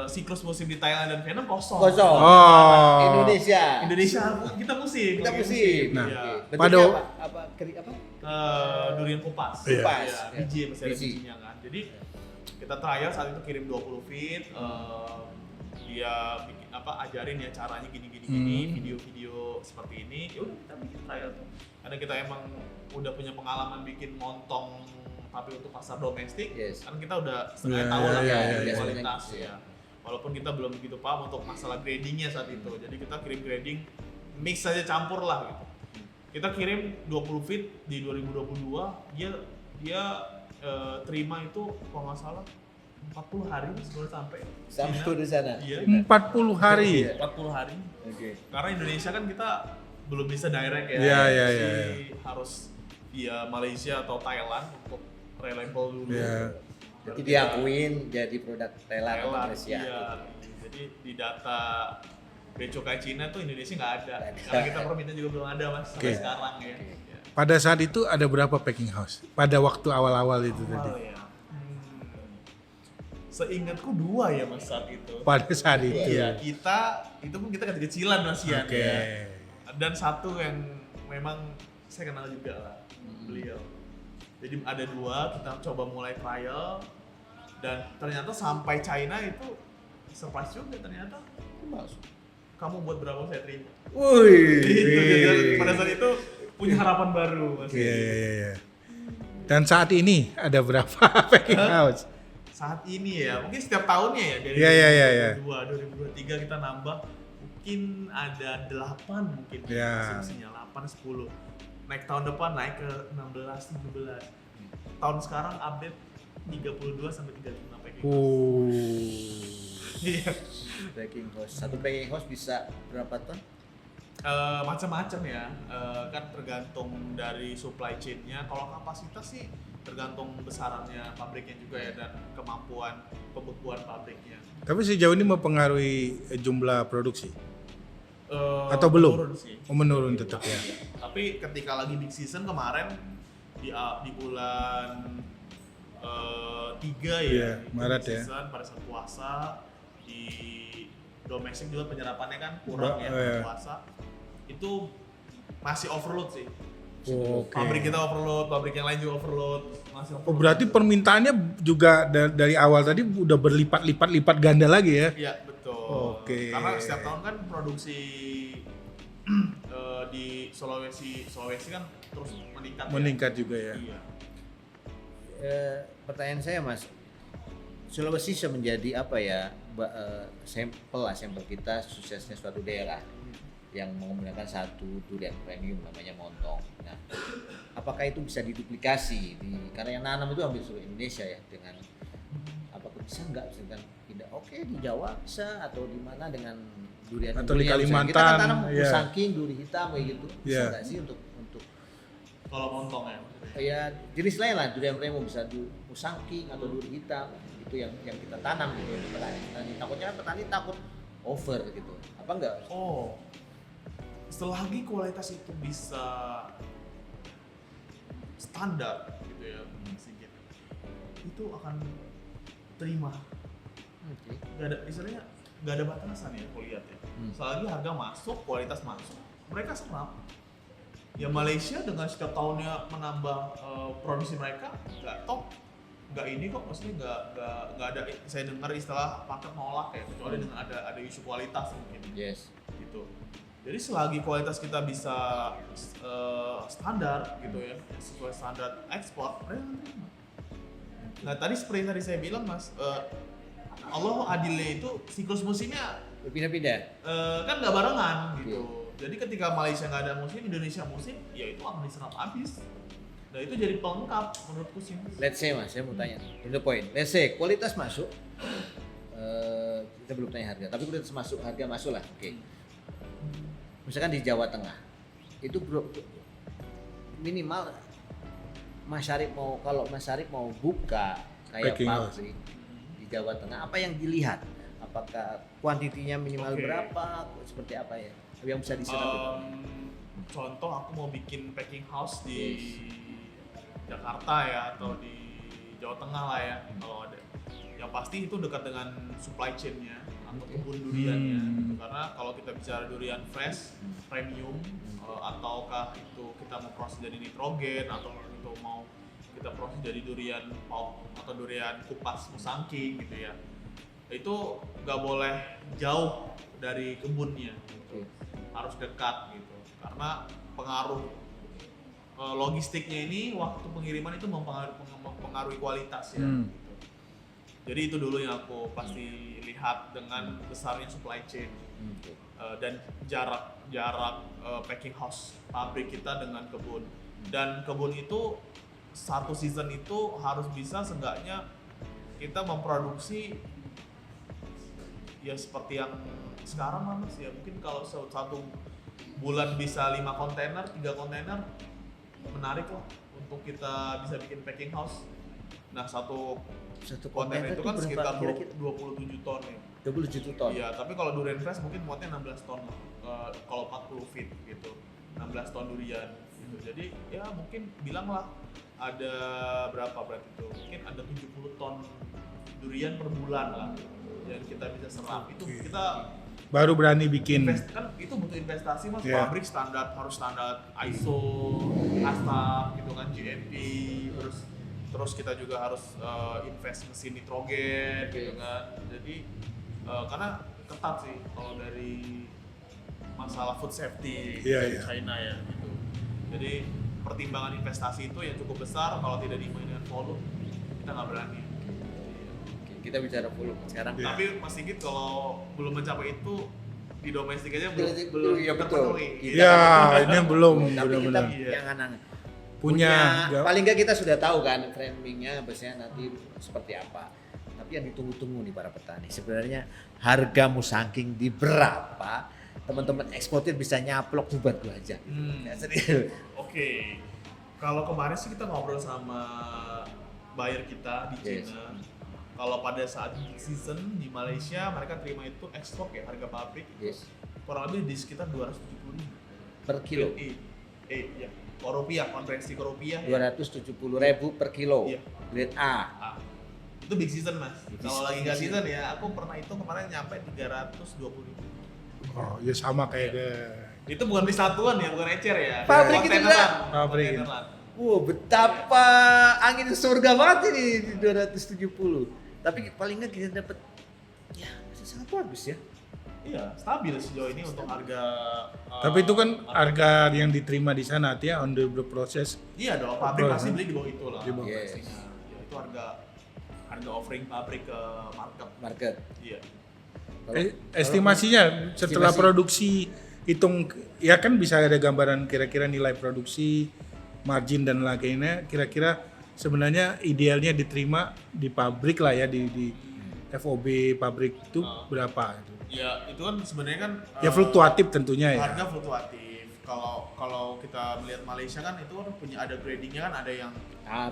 siklus musim di Thailand dan Vietnam kosong. Kosong. Oh. Indonesia. Kita musim. Kita lagi musim. Nah, Iya. Bentuknya Pada- apa? Apa? Durian kupas. Iya. Kupas, Iya, ya. biji masih ada Biji. bijinya kan. Jadi kita trial saat itu kirim 20 feet, dia bikin ajarin ya caranya gini, video-video seperti ini, ya udah kita bikin trial tuh. Karena kita emang udah punya pengalaman bikin montong tapi untuk pasar domestik, kan kita udah setengah tahu lah kualitas ya. Walaupun kita belum begitu paham untuk masalah gradingnya saat itu, jadi kita kirim grading, mix saja campur lah gitu. Kita kirim 20 feet di 2022, dia terima itu kalau nggak salah 40 hari sebelum sampai di sana. Iya. 40 hari. 40 hari. Oke. Karena Indonesia kan kita belum bisa direct ya. Iya. Harus via Malaysia atau Thailand untuk relabel dulu. Iya. Jadi diakuin jadi produk Thailand atau Malaysia. Iya. Jadi di data Bea Cukai Cina tuh Indonesia nggak ada. Karena kita permintaan juga belum ada mas sampai sekarang ya. Pada saat itu ada berapa packing house? Pada waktu awal-awal itu tadi? Ya. Seingatku 2 ya mas saat itu. Pada saat itu? Iya, itu pun kita kecil-kecilan mas ya. Oke. Dan satu yang memang saya kenal juga lah, beliau. Jadi ada 2, kita coba mulai trial. Dan ternyata sampai China itu surprise juga ternyata. Kamu buat berapa saya terima. Wih. Pada saat itu punya harapan baru mas. Iya. Dan saat ini ada berapa packing house? Saat ini ya, mungkin setiap tahunnya ya dari 2023 kita nambah, mungkin ada 8 mungkin asumsinya 8-10. Naik tahun depan naik ke 16-17. Tahun sekarang update 32 sampai 35 packing house. Iya. Packing house. Satu packing house bisa berapa ton? Macam-macam ya, kan tergantung dari supply chain-nya. Kalau kapasitas sih tergantung besarannya pabriknya juga ya dan kemampuan pembekuan pabriknya. Tapi sejauh ini mempengaruhi jumlah produksi? Atau belum? Menurun sih. Menurun tetap ya. Tapi ketika lagi big season kemarin di bulan 3 ya, Maret big season, pada saat puasa di domestik juga penyerapannya kan kurang puasa. Itu masih overload sih. Pabrik kita overload, pabrik yang lain juga overload, masih overload. Berarti permintaannya juga dari awal tadi udah berlipat-lipat ganda lagi ya? Iya betul. Karena setiap tahun kan produksi di Sulawesi kan terus meningkat. Meningkat ya? Juga ya. Iya. Pertanyaan saya mas, Sulawesi bisa menjadi apa ya sampel kita suksesnya suatu daerah yang menggunakan satu durian premium namanya montong. Nah, apakah itu bisa diduplikasi karena yang nanam itu hampir seluruh Indonesia ya dengan apakah bisa nggak misalkan tidak di Jawa bisa atau di mana dengan durian atau di Kalimantan kita kan tanam musangking, duri hitam kayak gitu bisa nggak sih untuk kalau montong ya? Ya jenis lain lah durian premium bisa musangking atau duri hitam itu yang kita tanam gitu petani. Takutnya petani takut over gitu apa enggak? Selagi kualitas itu bisa standar gitu ya, itu akan terima. Gak ada batasan ya, aku lihat ya. Selagi harga masuk, kualitas masuk, mereka serap. Ya Malaysia dengan setiap tahunnya menambah produksi mereka, nggak ini kok, maksudnya nggak ada. Saya dengar istilah paket nolak ya, kecuali dengan ada isu kualitas mungkin. Yes. Gitu. Jadi selagi kualitas kita bisa standar gitu ya, sesuai standar ekspor, mereka terima. Nah tadi seperti tadi saya bilang mas, Allah adilnya itu siklus musimnya berpindah-pindah. Kan nggak barengan gitu. Jadi ketika Malaysia nggak ada musim, Indonesia musim, ya itu akan diserap habis. Nah itu jadi pelengkap menurutku sih. Let's say mas, saya mau tanya, to the point. Let's say kualitas masuk, kita belum tanya harga, tapi kualitas masuk, harga masuk lah. Oke. Misalkan di Jawa Tengah, itu minimal kalau Mas Syarif mau buka kayak pabrik di Jawa Tengah, apa yang dilihat? Apakah kuantitinya minimal berapa? Seperti apa ya? Yang bisa diserap? Contoh aku mau bikin packing house di Jakarta ya atau di Jawa Tengah lah ya kalau ada. Yang pasti itu dekat dengan supply chain-nya atau kebun duriannya gitu. Karena kalau kita bicara durian fresh, premium ataukah itu kita mau proses jadi nitrogen atau itu mau kita proses jadi durian pulp atau durian kupas musangking gitu ya. itu nggak boleh jauh dari kebunnya gitu. Harus dekat gitu karena pengaruh logistiknya ini waktu pengiriman itu mempengaruhi kualitas ya gitu. Jadi itu dulu yang aku pasti lihat dengan besarnya supply chain dan jarak packing house pabrik kita dengan kebun. Dan kebun itu satu season itu harus bisa seenggaknya kita memproduksi ya seperti yang sekarang lah Mas ya, mungkin kalau satu bulan bisa 5 kontainer, 3 kontainer menarik lah untuk kita bisa bikin packing house. Nah satu kontainer itu kan sekitar 27 ton ya. 27 ton. Iya, tapi kalau durian fresh mungkin muatnya 16 ton lah. Kalau 40 feet gitu. 16 ton durian gitu. Jadi ya mungkin bilanglah ada berapa berarti itu? Mungkin ada 70 ton durian per bulan lah yang kita bisa serap. Itu kita baru berani bikin. kan itu butuh investasi Mas. Pabrik harus standar ISO, ASTAP gitu kan, GMP, terus kita juga harus invest mesin nitrogen gitu kan. Jadi karena ketat sih kalau dari masalah food safety dari China ya gitu. Jadi pertimbangan investasi itu yang cukup besar, kalau tidak dimainkan volume kita nggak berani. Kita bicara volume sekarang. Tapi Mas Sigit kalau belum mencapai itu di domestik aja belum ya, betul. terpenuhi. Ya, ini belum Tapi kita benar-benar yang anak punya paling nggak kita sudah tahu kan framingnya biasanya nanti seperti apa. Tapi yang ditunggu-tunggu nih para petani sebenarnya harga musangking di berapa teman-teman eksportir bisa nyaplok buat gua aja. Ya, serius. Oke. Kalau kemarin sih kita ngobrol sama buyer kita di China. Kalau pada saat season di Malaysia mereka terima itu ekspor ya harga pabrik kurang lebih di sekitar 270.000 per kilo. Ya. Rupiah, konversi ke rupiah 270.000 per kilo. Iya. Grade A. Itu big season Mas. Kalau lagi nggak season ya, aku pernah itu kemarin nyampe 320.000. Oh, ya sama kayak Itu bukan di satuan ya, bukan ecer ya. Pabrik itu Kontaineran. Pabrik. Kontaineran. Betapa angin surga banget ini di 270. Tapi paling nggak kita dapat ya masih sangat bagus ya. Iya, stabil sejauh ini untuk harga. Tapi itu kan harga yang diterima di sana, artinya on the process. Iya dong, pabrik pasti beli di bawah itu lah. Di bawah. Yes. Ya, itu harga offering pabrik ke market. Iya. Estimasinya setelah produksi hitung ya kan bisa ada gambaran kira-kira nilai produksi, margin dan lainnya, kira-kira sebenarnya idealnya diterima di pabrik lah ya di FOB pabrik itu berapa itu? Ya itu kan sebenarnya kan Ya fluktuatif tentunya ya. harga fluktuatif. Kalau kita melihat Malaysia kan itu kan punya ada gradingnya kan, ada yang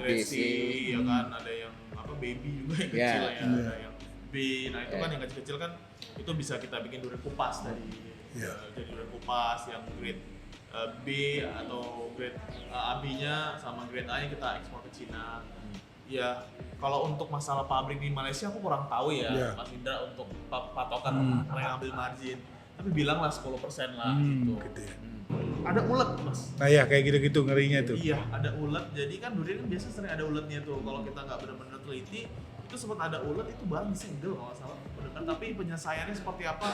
grade C, ya kan, ada yang baby juga yang kecil ya, ada yang B. Nah itu kan yang kecil-kecil kan itu bisa kita bikin durian kupas dari jadi durian kupas yang grade B atau grade AB-nya sama grade A-nya kita ekspor ke Cina. Ya, kalau untuk masalah pabrik di Malaysia aku kurang tahu ya, Mas Indra, untuk patokan mereka ambil margin. Tapi bilanglah 10% lah gitu. Ya. Ada ulet Mas. Nah ya kayak gitu-gitu ngerinya tuh. Iya, ada ulet. Jadi kan durian kan biasa sering ada uletnya tuh. Kalau kita nggak benar-benar teliti, itu sempat ada ulet itu barang disegel kalau nggak salah. Benar, tapi penyelesaiannya seperti apa?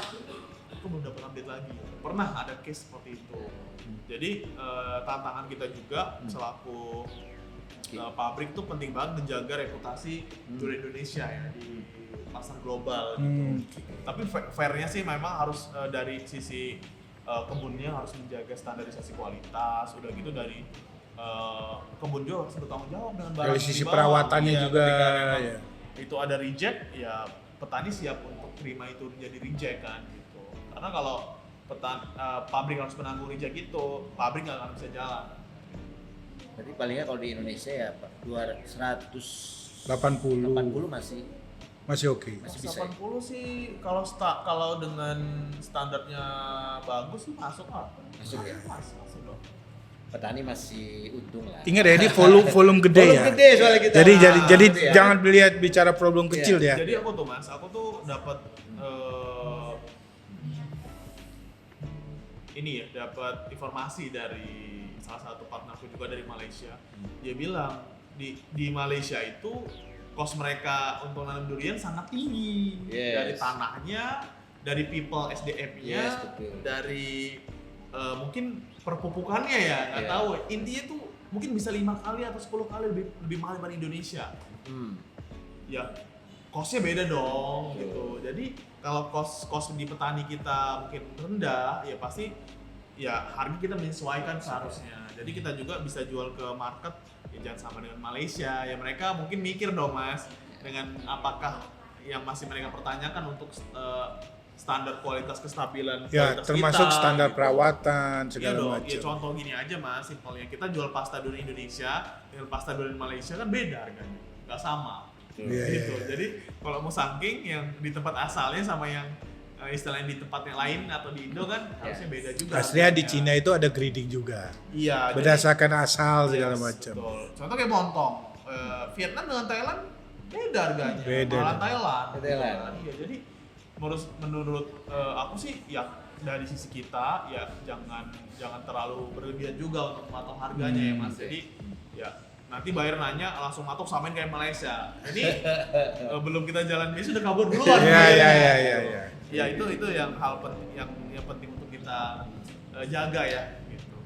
Aku belum dapat update lagi. Pernah ada case seperti itu. Jadi tantangan kita juga selaku pabrik tuh penting banget menjaga reputasi durian Indonesia ya di pasar global gitu. Tapi fairnya sih memang harus dari sisi kebunnya harus menjaga standarisasi kualitas. Udah gitu dari kebun juga harus bertanggung jawab dengan barang Dari sisi yang dibawa. perawatannya juga ya. Itu ada reject ya petani siap untuk terima itu jadi reject kan gitu. Karena kalau pabrik harus menanggung reject itu, pabrik nggak akan bisa jalan. Berarti palingnya kalau di Indonesia ya Pak 180 masih oke. masih bisa. 80 sih kalau dengan standarnya bagus sih masuk lah. Masuk ya. Masuk dong. Petani masih untung lah. Ingat ya ini volume gede ya. Volume gede soalnya kita. Jadi ya. jangan bicara problem kecil ya. Jadi aku tuh dapat dapat informasi dari salah satu partnerku juga dari Malaysia. Dia bilang di Malaysia itu cost mereka untuk nanam durian sangat tinggi. Yes. Dari tanahnya, dari people SDM-nya, Yes, betul. dari mungkin perpupukannya ya, nggak Yeah. tahu. Intinya tuh mungkin bisa 5 kali atau 10 kali lebih mahal dibanding Indonesia. Ya, costnya beda dong gitu. Jadi kalau cost di petani kita mungkin rendah, ya pasti ya harga kita menyesuaikan seharusnya. Jadi kita juga bisa jual ke market ya jangan sama dengan Malaysia. Ya mereka mungkin mikir dong Mas, dengan apakah yang masih mereka pertanyakan untuk standar kualitas kestabilan Ya, kualitas termasuk kita, standar gitu. perawatan Iya segala dong, macam. ya contoh gini aja Mas, simpelnya kita jual pasta durian Indonesia dengan pasta durian Malaysia kan beda harganya, nggak sama. Iya, Gitu. iya, iya. Jadi kalau mau saking yang di tempat asalnya sama yang istilahnya di tempat yang lain atau di Indo kan harusnya beda juga. Aslinya di harganya. Cina itu ada grading juga. Iya. Berdasarkan asal jadi- segala yes, macam. betul. Contoh kayak montong, Vietnam dengan Thailand beda harganya. Beda. Malah Thailand. Thailand. Iya, jadi menurut aku sih ya dari sisi kita ya jangan terlalu berlebihan juga untuk mematok harganya ya Mas. Jadi ya nanti buyer nanya langsung matok samain kayak Malaysia. Ini belum kita jalan ini sudah kabur duluan. Iya, dia. iya, iya, iya, iya. Ya itu yang hal penting yang penting untuk kita jaga ya gitu.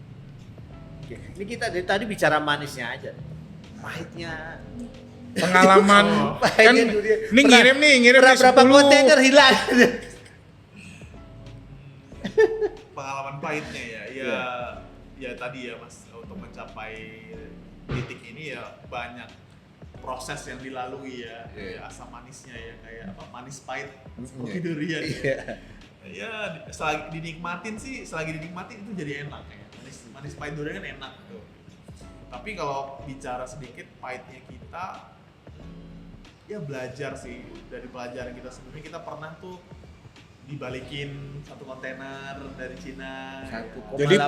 Oke. Ini kita dari tadi bicara manisnya aja. Pahitnya. Pengalaman Oh. kan Pahitnya durian. ini ngirim nih Berapa 10. kontainer hilang? Pengalaman pahitnya ya Iya. ya tadi ya Mas, untuk mencapai titik ini ya banyak proses yang dilalui ya, Iya. ya asam manisnya ya kayak apa manis pahit Mm, seperti iya. durian Iya. ya selagi dinikmatin itu jadi enak ya, manis pahit durian kan enak tuh. Tapi kalau bicara sedikit pahitnya kita ya belajar sih, dari pelajaran kita sebelumnya kita pernah tuh dibalikin 1 kontainer dari Cina. 1,8 Jadi M.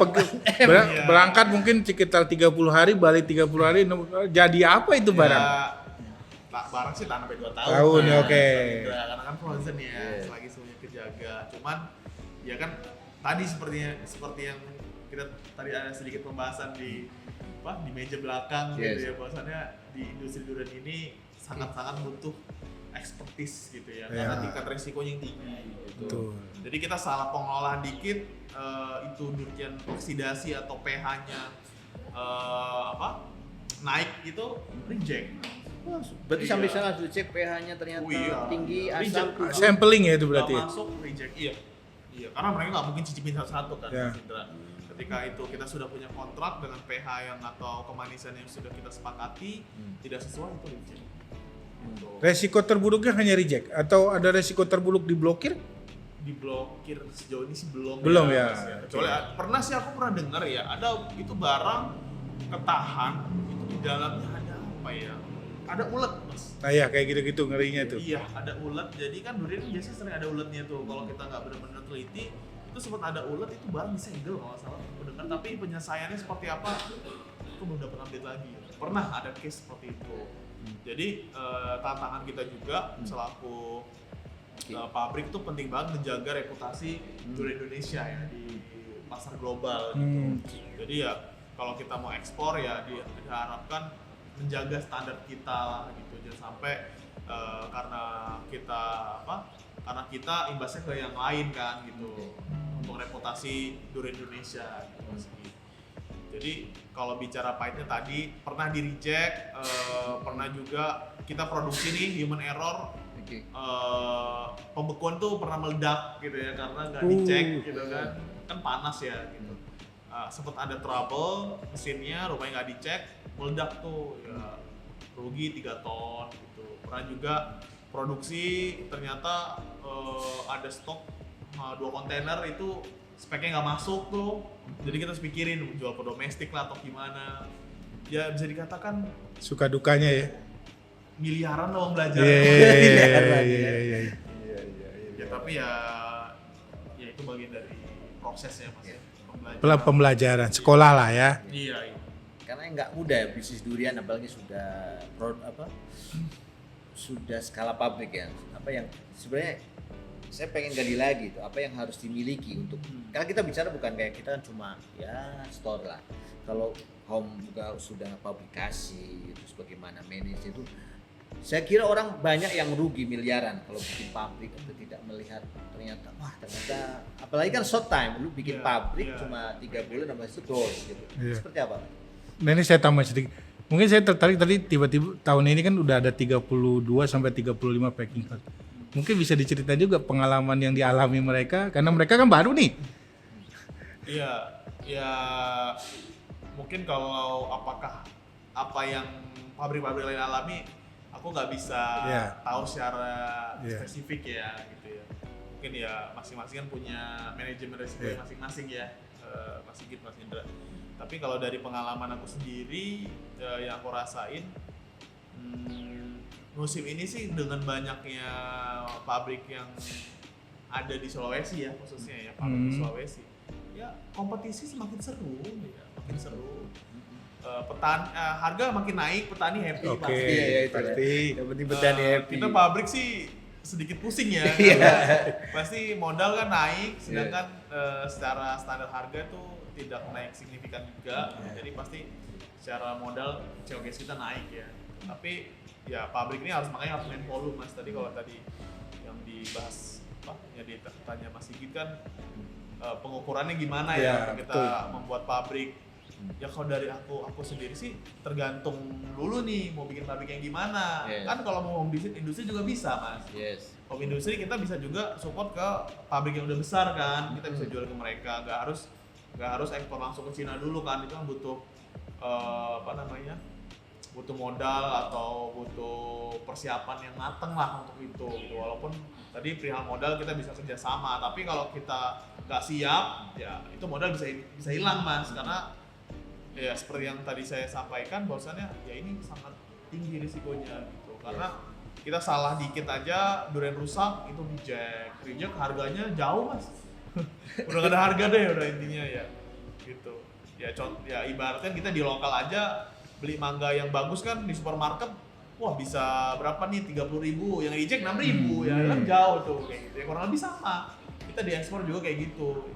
Iya. berangkat mungkin sekitar 30 hari, balik 30 hari, jadi apa itu barang? Ya, barang sih tahan sampai 2 tahun. Tahun, Nah, oke. Karena kan frozen ya, Iya. selagi suhunya kejaga. Cuman ya kan tadi seperti yang kita tadi ada sedikit pembahasan di meja belakang Yes. gitu ya, bahwasannya di industri durian ini sangat-sangat butuh expertise gitu ya, karena Ya. tingkat resikonya yang tinggi gitu. Betul. Jadi kita salah pengolahan dikit itu durian oksidasi atau pH-nya naik itu reject. Berarti Iya. sampai sana sudah cek pH-nya ternyata Oh iya. tinggi, asam. Reject. turun. Sampling ya itu Nggak berarti. masuk reject, iya karena mereka nggak mungkin cicipin satu-satu kan Ya. Mas Indra. Ketika itu kita sudah punya kontrak dengan pH yang atau kemanisan yang sudah kita sepakati tidak sesuai itu reject. Gitu. Resiko terburuknya hanya reject atau ada resiko terburuk diblokir? Diblokir sejauh ini sih belum. Belum ya. Mas, Kecuali pernah sih aku pernah dengar ya ada itu barang ketahan itu di dalamnya ada apa ya? Ada ulet Mas. Nah ya kayak gitu-gitu ngerinya tuh. Iya, ada ulet. Jadi kan durian biasanya sering ada uletnya tuh. Kalau kita nggak benar-benar teliti, itu sempat ada ulet itu barang disegel kalau nggak salah. Aku dengar, tapi penyelesaiannya seperti apa? Aku belum dapat update lagi. Pernah ada case seperti itu. Jadi tantangan kita juga selaku pabrik tuh penting banget menjaga reputasi durian Indonesia ya di pasar global gitu. Jadi ya kalau kita mau ekspor ya diharapkan menjaga standar kita lah gitu, jangan sampai karena kita imbasnya ke yang lain kan gitu untuk reputasi durian Indonesia gitu Mas. Jadi kalau bicara pahitnya tadi pernah di reject, pernah juga kita produksi nih human error, Oke. pembekuan tuh pernah meledak gitu ya karena nggak dicek gitu kan panas ya gitu. Sempat ada trouble mesinnya, rupanya nggak dicek, meledak tuh ya rugi 3 ton gitu. Pernah juga produksi ternyata ada stok 2 kontainer itu speknya nggak masuk tuh, jadi kita harus pikirin jual ke domestik lah atau gimana. Ya bisa dikatakan Suka dukanya ya. miliaran lah uang belajar. Iya. Ya tapi ya itu bagian dari prosesnya Mas ya. Pembelajaran sekolah lah ya. Iya. Karena nggak mudah ya bisnis durian, apalagi sudah sudah skala pabrik ya. Apa yang sebenarnya saya pengen gali lagi tuh, apa yang harus dimiliki untuk, karena kita bicara bukan kayak kita kan cuma ya store lah. Kalau home juga sudah pabrikasi, terus bagaimana manage itu Saya kira orang banyak yang rugi miliaran kalau bikin pabrik atau tidak melihat ternyata apalagi kan short time, lu bikin pabrik cuma 3 bulan sampai itu goals gitu. Seperti apa? Nah ini saya tambah sedikit. Mungkin saya tertarik tadi tiba-tiba tahun ini kan udah ada 32 sampai 35 packing house. Mungkin bisa diceritain juga pengalaman yang dialami mereka karena mereka kan baru nih. Iya, ya mungkin kalau apakah apa yang pabrik-pabrik lain alami, aku nggak bisa tahu secara spesifik ya gitu ya. Mungkin ya masing-masing kan punya manajemen risiko masing-masing ya, Mas Sigit, Mas Indra. Tapi kalau dari pengalaman aku sendiri yang aku rasain, musim ini sih dengan banyaknya pabrik yang ada di Sulawesi ya, khususnya ya pabrik di Sulawesi, ya kompetisi semakin seru, ya, makin seru. Harga makin naik, petani happy pasti. Ya, itu pasti. Yang penting petani happy. Kita pabrik sih sedikit pusing ya, pasti modal kan naik, sedangkan secara standar harga tuh tidak naik signifikan juga, jadi pasti secara modal COGS kita naik ya. Tapi ya pabrik ini makanya harus main volume Mas. Tadi kalau tadi yang dibahas yang ditanya Mas Sigit kan pengukurannya gimana ya kita membuat pabrik. Ya kalau dari aku sendiri sih tergantung dulu nih mau bikin pabrik yang gimana. Kan kalau mau home industri juga bisa Mas. Home industri kita bisa juga support ke pabrik yang udah besar kan, kita bisa jual ke mereka, nggak harus ekspor langsung ke Cina dulu kan, itu kan butuh butuh modal atau butuh persiapan yang mateng lah untuk itu gitu. Walaupun tadi perihal modal kita bisa kerjasama, tapi kalau kita nggak siap ya itu modal bisa hilang Mas, karena ya seperti yang tadi saya sampaikan bahwasannya ya ini sangat tinggi risikonya gitu, karena kita salah dikit aja durian rusak itu reject harganya jauh Mas. Udah gak ada harga deh udah intinya ya gitu ya ibaratnya kita di lokal aja beli mangga yang bagus kan di supermarket bisa berapa nih 30.000, yang reject 6.000 ya kan jauh tuh kayak gitu ya, kurang lebih sama kita diekspor juga kayak gitu.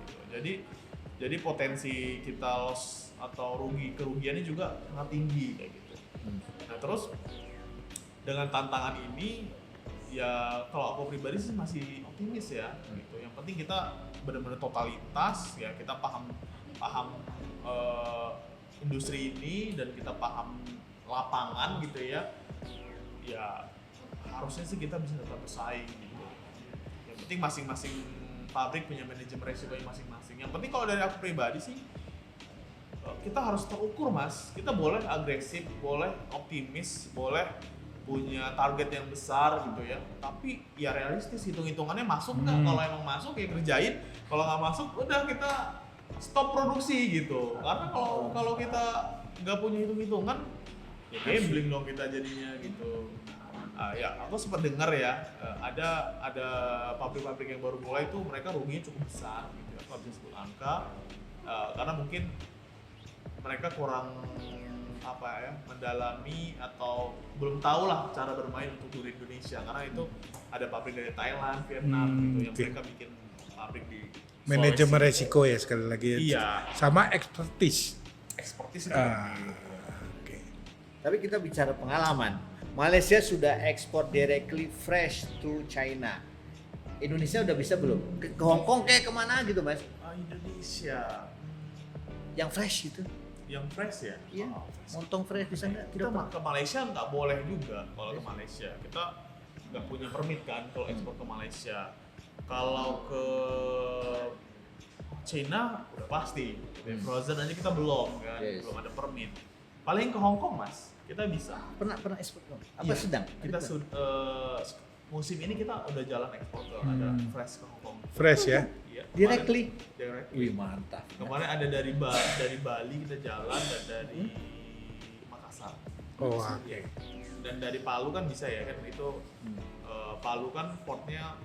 Jadi potensi kita loss atau kerugiannya juga sangat tinggi kayak gitu. Nah terus dengan tantangan ini ya kalau aku pribadi sih masih optimis ya gitu. Yang penting kita benar-benar totalitas ya, kita paham industri ini dan kita paham lapangan gitu ya harusnya sih kita bisa tetap bersaing gitu. Yang penting masing-masing pabrik punya manajemen resikonya masing-masing. Yang penting kalau dari aku pribadi sih kita harus terukur Mas, kita boleh agresif, boleh optimis, boleh punya target yang besar gitu ya, tapi ya realistis, hitung-hitungannya masuk nggak? Kalau emang masuk ya kerjain, kalau nggak masuk udah kita stop produksi gitu. Karena kalau kita nggak punya hitung-hitungan ya gambling dong kita jadinya gitu. Ya aku sempat dengar ya ada pabrik-pabrik yang baru mulai itu mereka ruginya cukup besar gitu. Aku nggak bisa sebut angka karena mungkin mereka kurang mendalami atau belum tahu lah cara bermain untuk durian Indonesia, karena itu ada pabrik dari Thailand, Vietnam gitu yang mereka bikin pabrik di manajemen Sulawesi. resiko ya sekali lagi. Iya. Sama expertise Eksportis Tapi kita bicara pengalaman. Malaysia sudah ekspor directly fresh to China. Indonesia udah bisa belum? Ke Hong Kong kayak kemana gitu Mas? Indonesia Yang fresh gitu? yang fresh ya? Iya. Fresh. Montong fresh bisa nggak? Kita ke Malaysia nggak boleh juga kalau ke Malaysia. Kita nggak punya permit kan kalau ekspor ke Malaysia. Kalau ke China udah pasti. Frozen aja kita belum kan, belum ada permit. Paling ke Hong Kong Mas, kita bisa. Pernah ekspor belum? Apa sedang? Kita musim ini kita udah jalan ekspor ke ada fresh ke Hong Kong. fresh ya. Iya. Directly? Directly. Wih mantap. Kemarin ada dari Bali kita jalan dan dari Makassar. Oh oke. Dan dari Palu kan bisa ya kan itu Palu kan portnya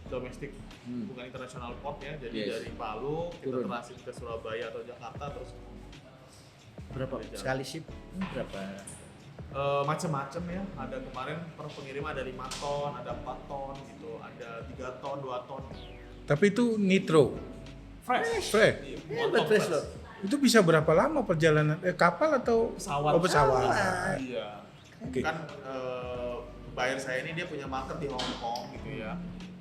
domestik bukan internasional port ya, jadi dari Palu kita transit ke Surabaya atau Jakarta terus Berapa sekali ship? Berapa? Macam-macam ya, ada kemarin per pengiriman ada 5 ton, ada 4 ton gitu, ada 3 ton, 2 ton. Tapi itu nitro. Fresh. Fresh. Hebat fresh loh. Itu bisa berapa lama perjalanan? Kapal atau Pesawat. Oh, pesawat. Iya. Oke. Kan buyer saya ini dia punya market di Hong Kong gitu ya.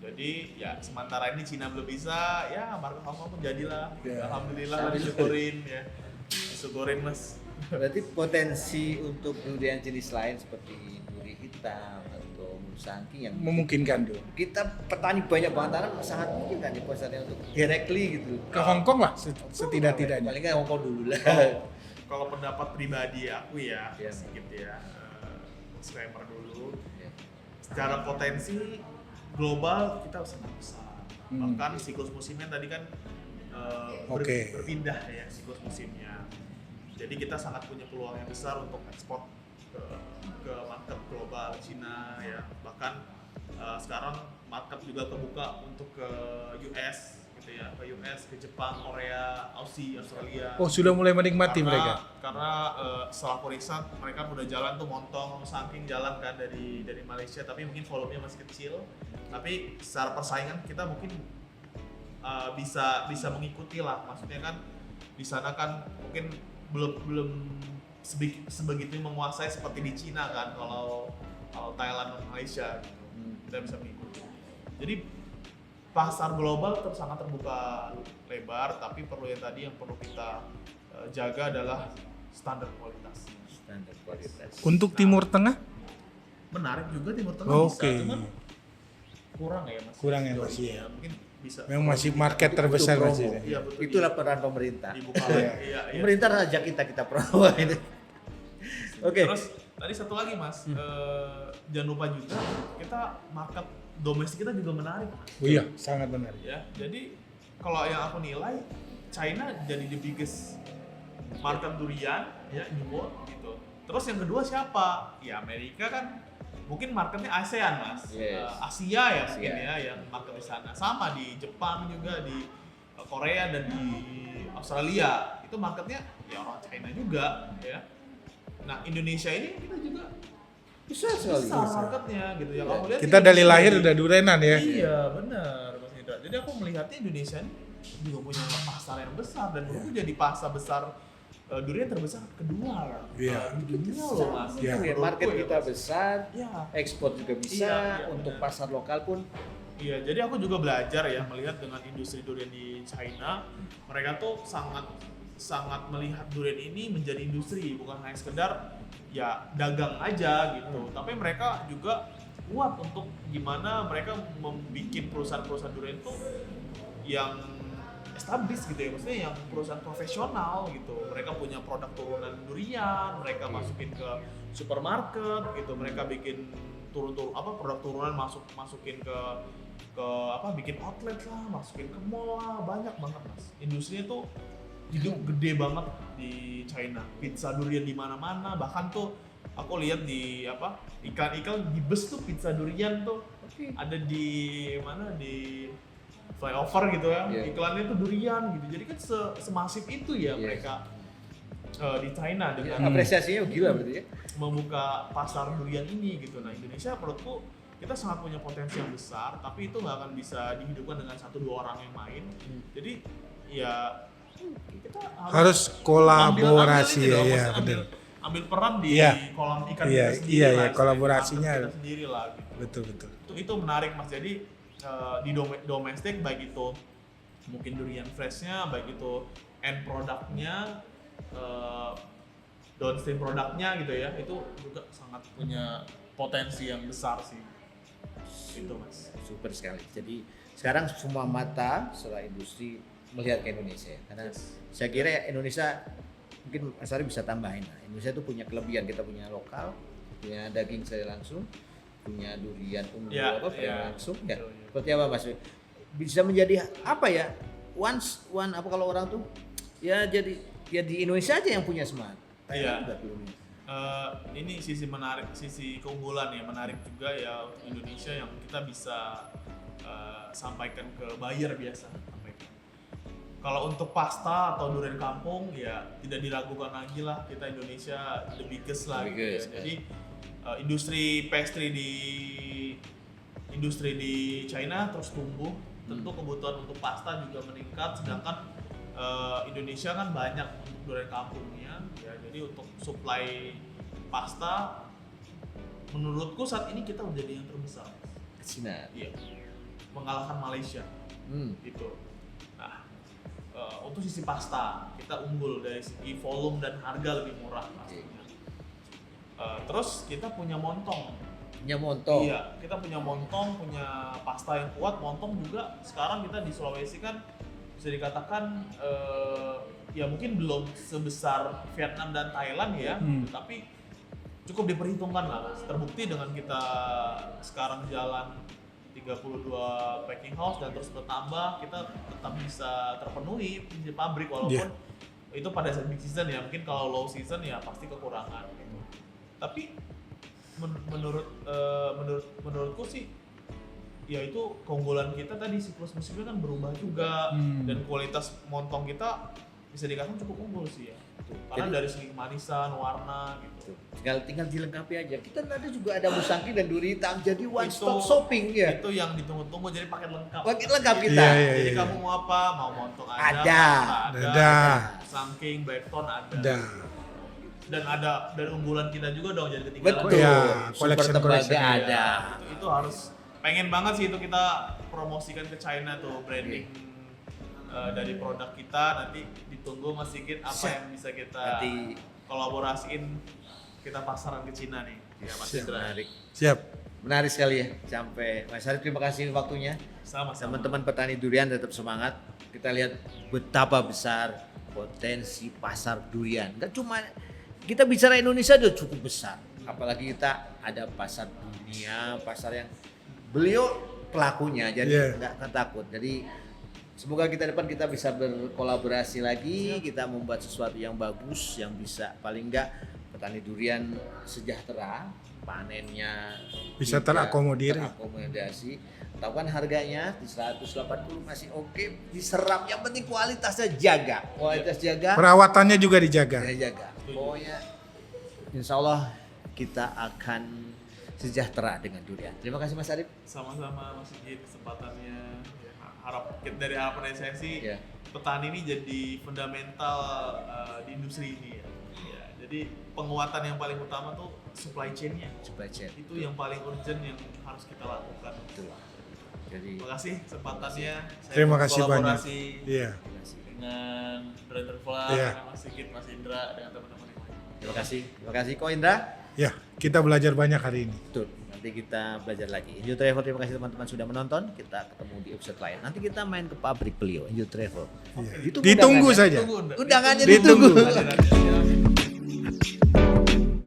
Jadi ya sementara ini Cina belum bisa, ya market Hong Kong pun jadilah. Ya. Alhamdulillah disyukurin ya. Disyukurin Mas. Berarti potensi untuk durian jenis lain seperti duri hitam atau musangking yang Memungkinkan tuh. kita petani banyak banget tanam sangat mungkin kan di pasarnya untuk directly gitu. Ke Hong Kong lah setidak-tidaknya. Paling nggak Hong Kong dulu lah. Kalau pendapat pribadi aku ya, Iya. sedikit ya, disclaimer dulu. Ya. Secara potensi global kita sangat besar. Bahkan siklus musimnya tadi kan Oke. berpindah ya siklus musimnya. Jadi kita sangat punya peluang yang besar untuk ekspor ke market global Cina ya. Bahkan sekarang market juga kebuka untuk ke US gitu ya, ke US, ke Jepang, Korea, Aussie, Australia. Oh, sudah mulai menikmati mereka. Karena setelah aku riset mereka udah jalan tuh montong saking jalan kan dari Malaysia, tapi mungkin volumenya masih kecil. Tapi secara persaingan kita mungkin bisa mengikuti lah. Maksudnya kan di sana kan mungkin belum sebegitu menguasai seperti di Cina kan, kalau Thailand dan Malaysia gitu. Kita bisa mengikuti. Jadi pasar global sangat terbuka lebar, tapi yang perlu kita jaga adalah standar kualitas. Standar kualitas. Untuk Timur Tengah? Menarik juga Timur Tengah Oke. bisa, cuman kurang ya Mas. Kurang ya, Sejauh Mas, ini ya. Mungkin bisa. Memang masih market terbesar Butuh masih. promo. Iya, betul. Itulah peran pemerintah. Dibuka. Iya. Iya. Pemerintah ajak kita promo itu. Oke. Terus tadi satu lagi Mas, jangan lupa juga kita market domestik kita juga menarik Mas. Oh iya, sangat benar. Ya, jadi kalau yang aku nilai China jadi the biggest market durian ya in the world gitu. Terus yang kedua siapa? Ya Amerika kan mungkin marketnya ASEAN Mas. Yes. Asia ya mungkin Asia. ya yang market di sana. Sama di Jepang juga, di Korea dan di Australia. Itu marketnya ya orang China juga ya. Nah, Indonesia ini kita juga Besar sekali. besar marketnya gitu ya. Kalau lihat Kita dari Indonesia lahir jadi- udah durenan ya. Iya benar Mas Indra. Jadi aku melihatnya Indonesia ini juga punya pasar yang besar dan menurutku jadi pasar besar durian terbesar kedua Iya. di dunia loh Mas. Iya. Durian market Menurutku ya, kita Mas. besar, Iya. ekspor juga bisa, Iya, iya, untuk benar. pasar lokal pun Iya, jadi aku juga belajar ya melihat dengan industri durian di China, mereka tuh sangat melihat durian ini menjadi industri, bukan hanya sekedar ya dagang aja gitu. Tapi mereka juga kuat untuk gimana mereka membuat perusahaan-perusahaan durian tuh yang established gitu ya, maksudnya yang perusahaan profesional gitu. Mereka punya produk turunan durian, mereka masukin ke supermarket gitu, mereka bikin produk turunan masukin ke bikin outlet lah, masukin ke mall lah, banyak banget Mas. Industrinya tuh hidup gede banget di China. Pizza durian di mana-mana, bahkan tuh aku lihat di iklan di bus tuh pizza durian tuh ada di mana, di flyover gitu ya. Iya. Iklannya tuh durian gitu. Jadi kan semasif itu ya Yes. mereka di China dengan apresiasinya gila berarti ya. membuka pasar durian ini gitu. Nah, Indonesia menurutku kita sangat punya potensi yang besar, tapi itu nggak akan bisa dihidupkan dengan 1-2 orang yang main. Jadi ya kita Harus kolaborasi ambil ini ya, loh, ya maksudnya benar. ambil peran di Iya. kolam ikan Iya, kita sendiri iya, lah, iya, istilahnya, kolaborasinya. market kita sendiri lah gitu. Betul betul. Itu menarik Mas. Jadi di domestik baik itu mungkin durian freshnya, baik itu end produknya, downstream produknya gitu ya, itu juga sangat punya potensi yang besar sih. Itu Mas. Super sekali. Jadi sekarang semua mata setelah industri melihat ke Indonesia, karena saya kira Indonesia mungkin Mas Ari bisa tambahin. Nah, Indonesia itu punya kelebihan, kita punya lokal, punya daging saya langsung, punya durian unggul Ya, apa ya. langsung ya. Betul, ya. Seperti apa Mas? Bisa menjadi apa ya? One apa kalau orang tuh ya jadi ya di Indonesia aja yang punya semangat. Iya. Juga belum. Ini sisi menarik, sisi keunggulan ya, menarik juga ya untuk Indonesia yang kita bisa sampaikan ke buyer biasa. Sampaikan. Kalau untuk pasta atau durian kampung ya tidak diragukan lagi lah, kita Indonesia the biggest lah. The gitu ya. biggest, ya. Jadi industri pastry di China terus tumbuh, tentu kebutuhan untuk pasta juga meningkat, sedangkan Indonesia kan banyak untuk durian kampungnya ya, jadi untuk supply pasta menurutku saat ini kita menjadi yang terbesar. Cina. Iya. Mengalahkan Malaysia. Gitu. Nah, untuk sisi pasta kita unggul dari segi volume dan harga lebih murah pastinya. Terus kita punya montong. Punya montong. Iya, kita punya montong, punya pasta yang kuat. Montong juga sekarang kita di Sulawesi kan bisa dikatakan ya mungkin belum sebesar Vietnam dan Thailand ya, tapi cukup diperhitungkan lah. Terbukti dengan kita sekarang jalan 32 packing house dan terus bertambah, kita tetap bisa terpenuhi di pabrik walaupun itu pada saat peak season ya, mungkin kalau low season ya pasti kekurangan gitu. Tapi menurutku sih ya itu keunggulan kita tadi, siklus musimnya kan berubah juga dan kualitas montong kita bisa dikatakan cukup unggul sih ya. Karena dari segi kemanisan, warna gitu. Tinggal dilengkapi aja. Kita nanti juga ada musangki dan duri hitam, jadi one stop shopping ya. Itu yang ditunggu-tunggu, jadi paket lengkap. Paket lengkap kita. Jadi kamu mau apa? Mau montong Ada. Saking, backbone ada. Ada. Dan ada dari unggulan kita juga dong, jadi ketinggalan. Betul. Ya, Super collection ada. Itu harus pengen banget sih itu kita promosikan ke China tuh, branding dari produk kita. Nanti ditunggu Mas Sigit apa yang bisa kita Nanti kolaborasiin, kita pasaran ke Cina nih. Ya, Mas Indra. menarik. Siap. Menarik sekali ya. Sampai Mas Arif, terima kasih waktunya. Sama-sama. Teman-teman petani durian tetap semangat. Kita lihat betapa besar potensi pasar durian. Gak cuma kita bicara Indonesia udah cukup besar. Apalagi kita ada pasar dunia, pasar yang beliau pelakunya, jadi nggak takut. Jadi semoga kita depan kita bisa berkolaborasi lagi, kita membuat sesuatu yang bagus, yang bisa paling nggak petani durian sejahtera, panennya Bisa tidak terakomodasi. Tahu kan harganya di 180 masih oke, diserap, yang penting kualitasnya jaga. Kualitas jaga, Perawatannya juga dijaga. saya jaga. Pokoknya insya Allah kita akan sejahtera dengan durian. Terima kasih Mas Arif. Sama-sama Mas Sigit, kesempatannya. Ya, dari harapan saya sih Ya. petani ini jadi fundamental di industri ini ya. Ya, jadi penguatan yang paling utama tuh supply chain-nya. Supply chain. Itu yang paling urgent yang harus kita lakukan. Betul. Jadi Terima kasih kesempatannya. Saya Terima kasih banyak. berkolaborasi Iya. dengan Brand Traveler, Iya. dengan Mas Sigit, Mas Indra, dengan teman-teman yang lain. terima kasih. Terima kasih Ko Indra. Ya, kita belajar banyak hari ini. Betul. Nanti kita belajar lagi. Enjoy Travel, terima kasih teman-teman sudah menonton. Kita ketemu di episode lain. Nanti kita main ke pabrik beliau, Enjoy Travel. Iya. Ditunggu Ditunggu undangannya. saja. Undangannya Ditunggu. ditunggu. Ditunggu.